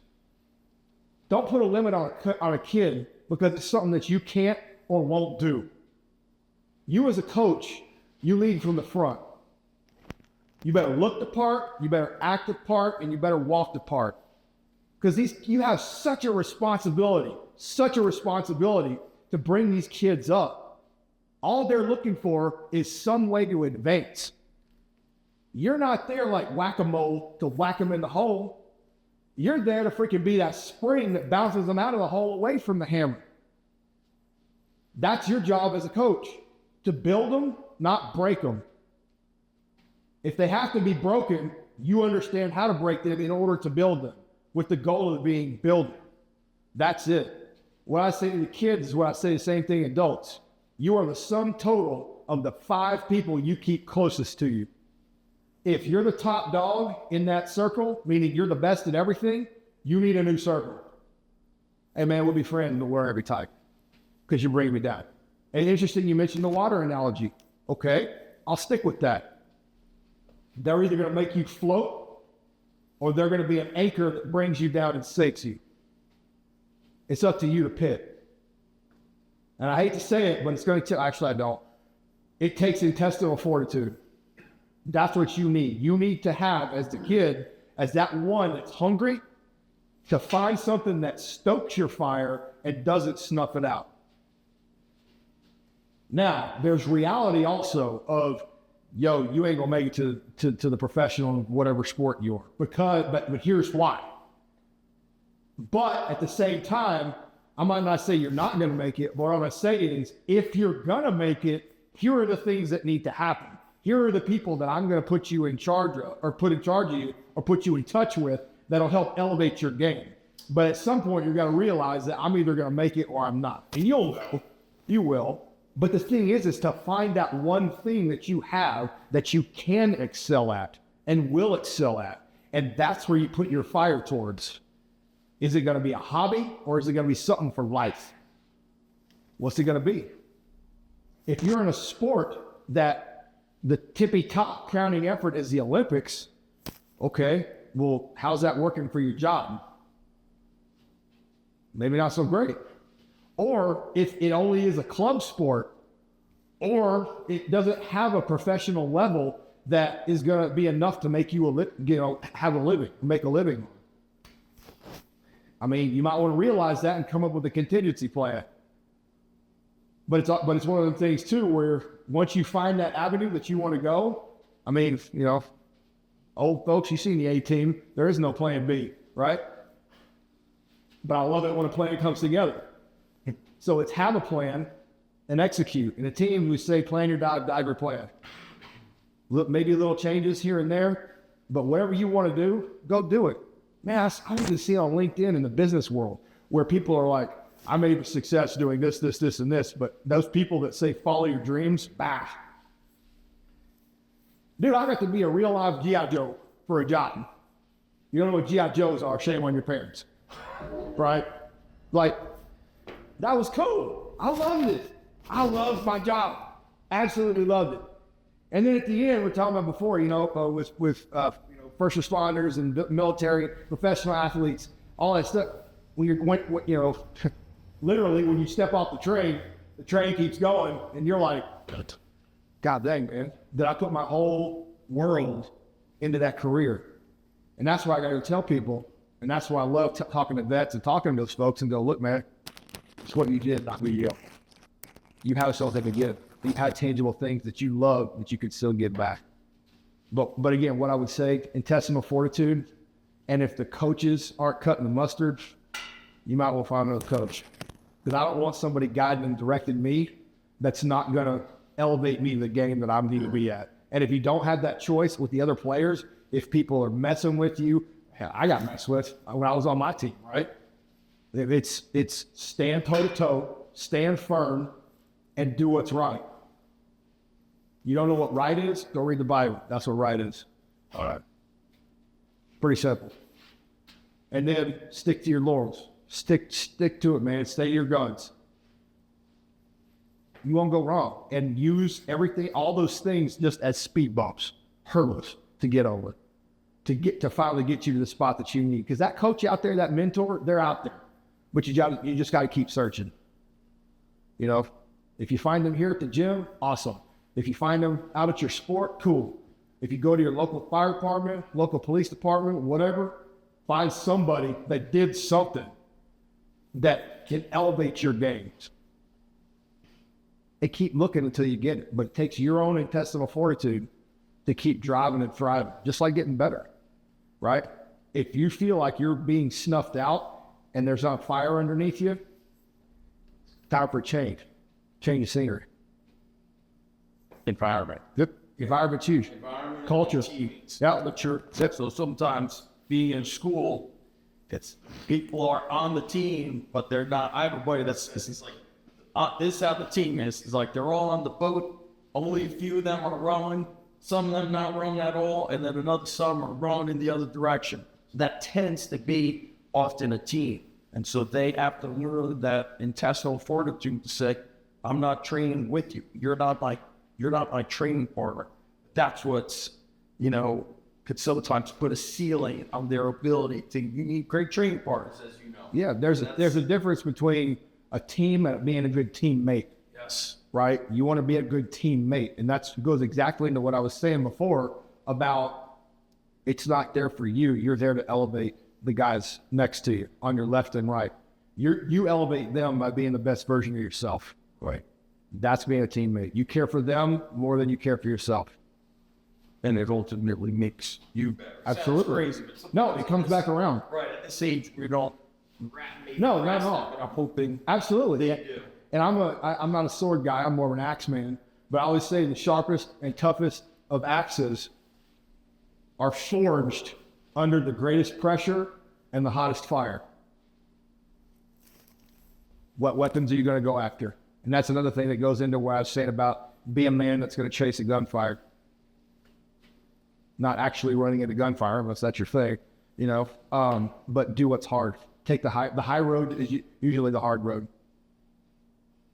Speaker 2: Don't put a limit on a kid because it's something that you can't or won't do. You as a coach, you lead from the front. You better look the part, you better act the part, and you better walk the part. Because you have such a responsibility to bring these kids up. All they're looking for is some way to advance. You're not there like whack-a-mole to whack them in the hole. You're there to freaking be that spring that bounces them out of the hole away from the hammer. That's your job as a coach, to build them, not break them. If they have to be broken, you understand how to break them in order to build them, with the goal of being built. That's it. What I say to the kids is what I say the same thing to adults. You are the sum total of the 5 people you keep closest to you. if you're the top dog in that circle, meaning you're the best at everything, you need a new circle. Hey man, we'll be friends, don't worry every time, because you bring me down. And interesting, you mentioned the water analogy. Okay, I'll stick with that. They're either going to make you float, or they're going to be an anchor that brings you down and sinks you. It's up to you to pick. And I hate to say it, but it's going to, actually I don't. It takes intestinal fortitude. That's what you need. You need to have, as the kid, as that one that's hungry, to find something that stokes your fire and doesn't snuff it out. Now, there's reality also of, yo, you ain't gonna make it to the professional whatever sport you are. But here's why. But at the same time, I might not say you're not gonna make it, but what I'm gonna say is, if you're gonna make it, here are the things that need to happen. Here are the people that I'm gonna put you in charge of, or put in charge of you, or put you in touch with, that'll help elevate your game. But at some point, you're gonna realize that I'm either gonna make it or I'm not. And you'll know, you will. But the thing is to find that one thing that you have that you can excel at and will excel at. And that's where you put your fire towards. Is it gonna be a hobby or is it gonna be something for life? What's it gonna be? If you're in a sport that the tippy top crowning effort is the Olympics, okay, well, how's that working for your job? Maybe not so great. Or if it only is a club sport, or it doesn't have a professional level that is going to be enough to make you have a living, make a living. I mean, you might want to realize that and come up with a contingency plan. But it's one of the things too, where once you find that avenue that you want to go, I mean, old folks, you seen the A team, there is no plan B, right? But I love it when a plan comes together. So it's have a plan and execute. In a team, we say plan your diagram plan. Look, maybe little changes here and there, but whatever you want to do, go do it. Man, I even see on LinkedIn in the business world where people are like, I made success doing this, this, this, and this, but those people that say follow your dreams, bah. Dude, I got to be a real live G.I. Joe for a job. You don't know what G.I. Joes are, shame on your parents, right? Like, that was cool. I loved it. I loved my job. Absolutely loved it. And then at the end, we're talking about before, with first responders and military, professional athletes, all that stuff. Literally when you step off the train keeps going, and you're like, God dang, man, did I put my whole world into that career? And that's why I got to tell people, and that's why I love talking to vets and talking to those folks and go, look, man, it's what you did, not what you did. You have something to give. You had tangible things that you love that you could still give back. But again, what I would say, intestinal fortitude, and if the coaches aren't cutting the mustard, you might well find another coach. Because I don't want somebody guiding and directing me that's not going to elevate me to the game that I need to be at. And if you don't have that choice with the other players, if people are messing with you, hell, I got messed with when I was on my team, right? It's stand toe-to-toe, stand firm, and do what's right. You don't know what right is? Go read the Bible. That's what right is. All right. Pretty simple. And then stick to your laurels. Stick to it, man. Stay to your guns. You won't go wrong. And use everything, all those things just as speed bumps, hurdles to get over, to finally get you to the spot that you need. Because that coach out there, that mentor, they're out there. But you just got to keep searching. If you find them here at the gym, awesome. If you find them out at your sport, cool. If you go to your local fire department, local police department, whatever, find somebody that did something that can elevate your games. And keep looking until you get it. But it takes your own intestinal fortitude to keep driving and thriving, just like getting better, right? If you feel like you're being snuffed out and there's not fire underneath you, time for change. Change the scenery.
Speaker 4: Environment.
Speaker 2: Yep. Environment's huge. Culture.
Speaker 1: Yeah, mature. So sometimes being in school, people are on the team, but they're not. I have a buddy that's like, this is how the team is. It's like they're all on the boat. Only a few of them are rowing. some of them not wrong at all, and then another some are wrong in the other direction. That tends to be often a team. And so they have to learn that intestinal fortitude to say, I'm not training with you. You're not my training partner. That's what's, could sometimes put a ceiling on their ability to, you need great training partners, as you know.
Speaker 2: Yeah, there's a difference between a team and being a good teammate.
Speaker 1: Yes.
Speaker 2: Right? You want to be a good teammate. And that goes exactly into what I was saying before about it's not there for you. You're there to elevate the guys next to you on your left and right. You elevate them by being the best version of yourself.
Speaker 1: Right.
Speaker 2: That's being a teammate. You care for them more than you care for yourself.
Speaker 1: And it ultimately makes you better.
Speaker 2: Absolutely.
Speaker 1: Crazy,
Speaker 2: no, it comes back around.
Speaker 1: Right. At this age, we don't.
Speaker 2: No, not at all.
Speaker 1: I'm hoping.
Speaker 2: Absolutely. Yeah. And I'm not a sword guy. I'm more of an axe man. But I always say the sharpest and toughest of axes are forged under the greatest pressure and the hottest fire. What weapons are you going to go after? And that's another thing that goes into what I was saying about be a man that's going to chase a gunfire. Not actually running into gunfire, unless that's your thing, but do what's hard. Take the high road is usually the hard road.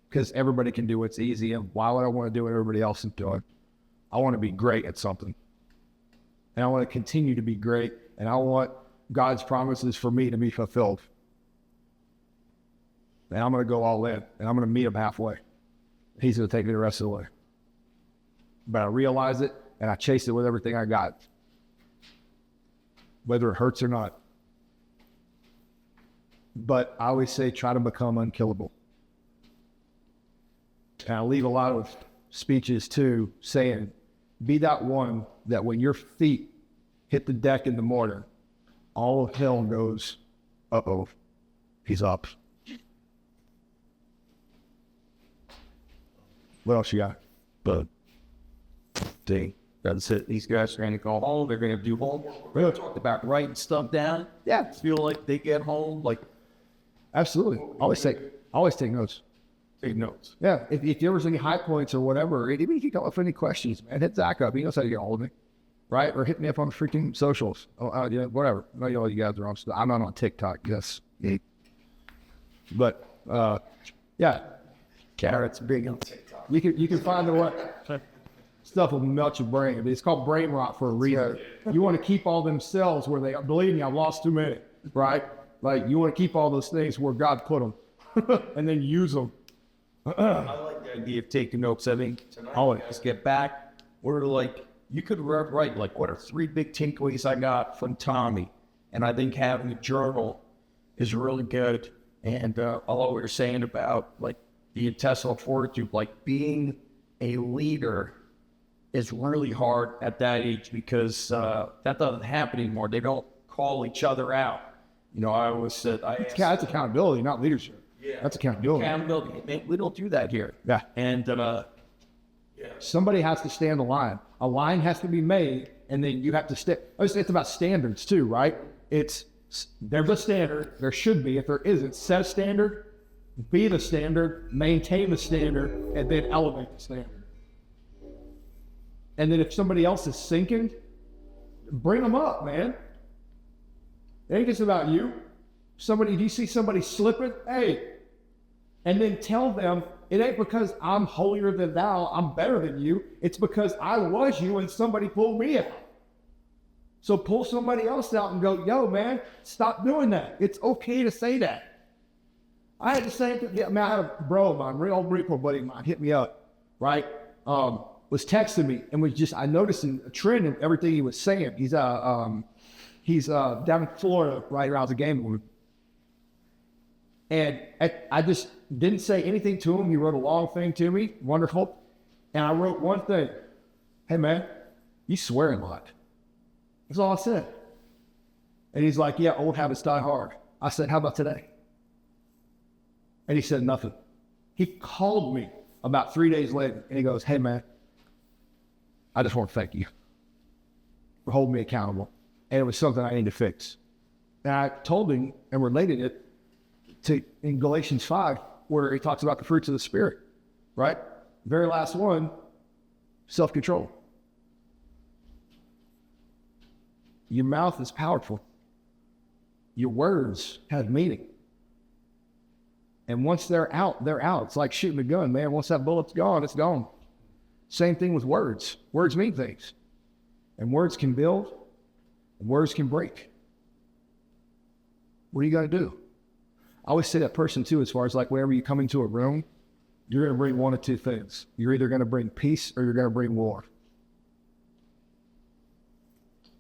Speaker 2: Because everybody can do what's easy, and why would I want to do what everybody else is doing? I want to be great at something. And I want to continue to be great, and I want God's promises for me to be fulfilled. And I'm going to go all in, and I'm going to meet him halfway. He's going to take me the rest of the way. But I realize it, and I chase it with everything I got. Whether it hurts or not. But I always say, try to become unkillable. And I leave a lot of speeches too, saying, be that one that when your feet hit the deck in the morning, all of hell goes, uh-oh, he's up. What else you got?
Speaker 1: But that's it. These guys are going to go home. They're going to do homework. We're going to talk about writing stuff down.
Speaker 2: Yeah.
Speaker 1: Feel like they get home. Like,
Speaker 2: absolutely. Always take notes.
Speaker 1: take notes.
Speaker 2: Yeah. If there was any high points or whatever, even if you come up with any questions, man, hit Zach up. He knows how to get a hold of me. Right? Or hit me up on freaking socials. Yeah, whatever. I know you guys are on. I'm not on TikTok. Yes. But, yeah.
Speaker 1: Carrots big on TikTok.
Speaker 2: You can find the what stuff will melt your brain. I mean, it's called brain rot for a reason. You want to keep all them cells where they, believe me, I've lost too many, right? Like you want to keep all those things where God put them and then use them.
Speaker 1: I like the idea of taking notes. I think tonight let's get back. We're like, you could write like, what are 3 big takeaways I got from Tommy? And I think having a journal is really good. And all we were saying about like the intestinal fortitude, like being a leader is really hard at that age because that doesn't happen anymore. They don't call each other out. You know, I always said,
Speaker 2: that's accountability, not leadership.
Speaker 1: Yeah,
Speaker 2: that's accountability.
Speaker 1: Accountability. We don't do that here.
Speaker 2: Yeah.
Speaker 1: And
Speaker 2: somebody has to stand the line. A line has to be made, and then you have to stay. It's about standards too, right? There's a standard. There should be. If there isn't, set a standard, be the standard, maintain the standard, and then elevate the standard. And then if somebody else is sinking, bring them up, man. It ain't just about you. Do you see somebody slipping? Hey. And then tell them, it ain't because I'm holier than thou, I'm better than you. It's because I was you and somebody pulled me out. So pull somebody else out and go, yo, man, stop doing that. It's okay to say that. I had the same thing. Yeah, man, I had a bro of mine, real Marine Corps buddy of mine, hit me up, right? Was texting me and I noticed a trend in everything he was saying. He's down in Florida, right around the game. And I just didn't say anything to him. He wrote a long thing to me, wonderful. And I wrote one thing. Hey, man, you swear a lot. That's all I said. And he's like, yeah, old habits die hard. I said, how about today? And he said nothing. He called me about 3 days later, and he goes, hey, man, I just want to thank you for holding me accountable. And it was something I need to fix. And I told him and related it to in Galatians 5, where he talks about the fruits of the Spirit, right? Very last one, self-control. Your mouth is powerful. Your words have meaning. And once they're out, they're out. It's like shooting a gun, man. Once that bullet's gone, it's gone. Same thing with words. Words mean things. And words can build, and words can break. What are you going to do? I always say that person too, as far as like whenever you come into a room, you're going to bring one of two things. You're either going to bring peace or you're going to bring war.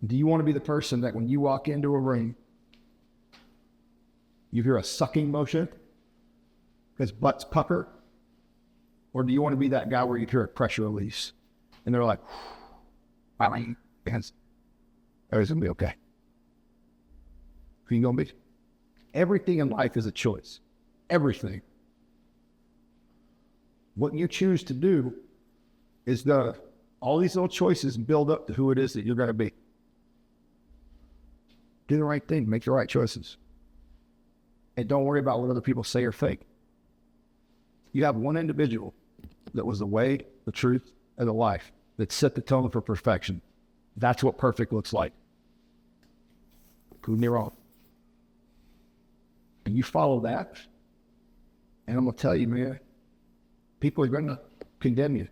Speaker 2: Do you want to be the person that when you walk into a room, you hear a sucking motion because butts pucker? Or do you want to be that guy where you hear a pressure release and they're like, everything's going to be okay? Who you going to be? Everything in life is a choice. Everything. What you choose to do is all these little choices build up to who it is that you're going to be. Do the right thing. Make the right choices. And don't worry about what other people say or think. You have one individual that was the way, the truth, and the life that set the tone for perfection. That's what perfect looks like. Prove me wrong. And you follow that, and I'm going to tell you, man, people are going to condemn you.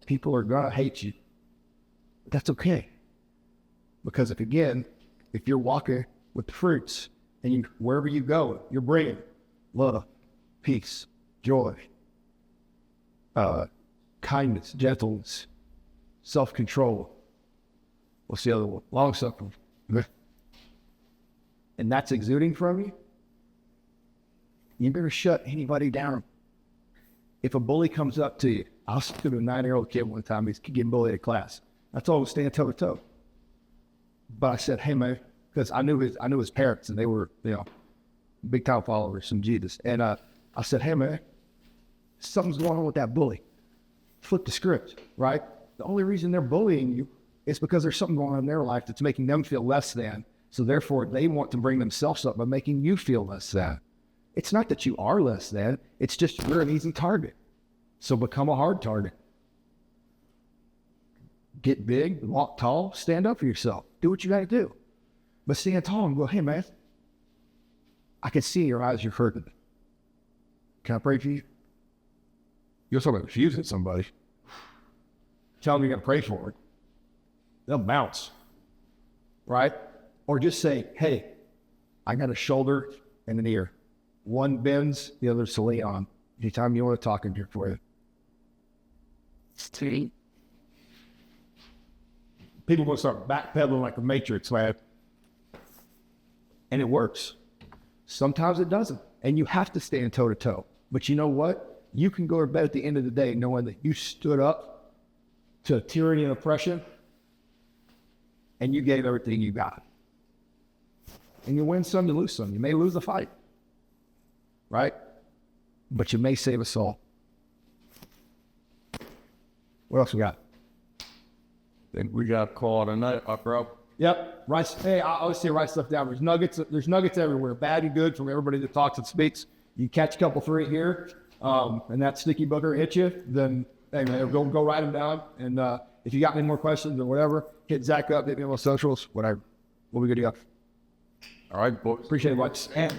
Speaker 2: People are going to hate you. But that's okay. Because if you're walking with the fruits, and wherever you go, you're bringing love, peace, joy, kindness, gentleness, self-control. What's the other one? Long-suffering. And that's exuding from you. You better shut anybody down. If a bully comes up to you, I was to a 9-year-old kid one time, he's getting bullied at class. I told him to stand toe to toe. But I said, hey man, because I knew his parents and they were, big time followers of Jesus. And I said, hey man, something's going on with that bully. Flip the script, right? The only reason they're bullying you is because there's something going on in their life that's making them feel less than. So therefore they want to bring themselves up by making you feel less than. It's not that you are less than, it's just you're an easy target. So become a hard target. Get big, walk tall, stand up for yourself. Do what you got to do. But stand tall and go, hey man, I can see in your eyes you're hurting. Can I pray for you?
Speaker 4: You're talking about refusing somebody.
Speaker 2: Tell them you're going to pray for it. They'll bounce. Right? Or just say, hey, I got a shoulder and an ear. One bends, the other's to lean on. Anytime you want to talk, I'm here for you. People will start backpedaling like a Matrix, man. And it works. Sometimes it doesn't. And you have to stand toe to toe. But you know what? You can go to bed at the end of the day knowing that you stood up to tyranny and oppression and you gave everything you got. And you win some, you lose some. You may lose the fight. Right? But you may save us all. What else we got?
Speaker 1: Think we got called a night, bro.
Speaker 2: Yep. Right. Hey, I always say write stuff down. There's nuggets everywhere, bad and good, from everybody that talks and speaks. You catch a couple three here, and that sticky booger hit you, then hey man, go write them down. And if you got any more questions or whatever, hit Zach up, hit me on those socials, whatever. What we gonna do?
Speaker 1: All right, boys.
Speaker 2: Appreciate it much. And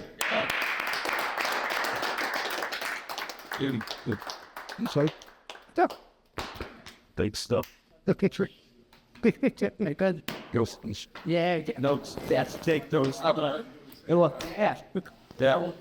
Speaker 2: sorry. Stop.
Speaker 1: Big stuff.
Speaker 2: Okay, tree. My bad.
Speaker 1: Go.
Speaker 2: Yeah.
Speaker 1: Notes. That's take those.
Speaker 2: Yeah.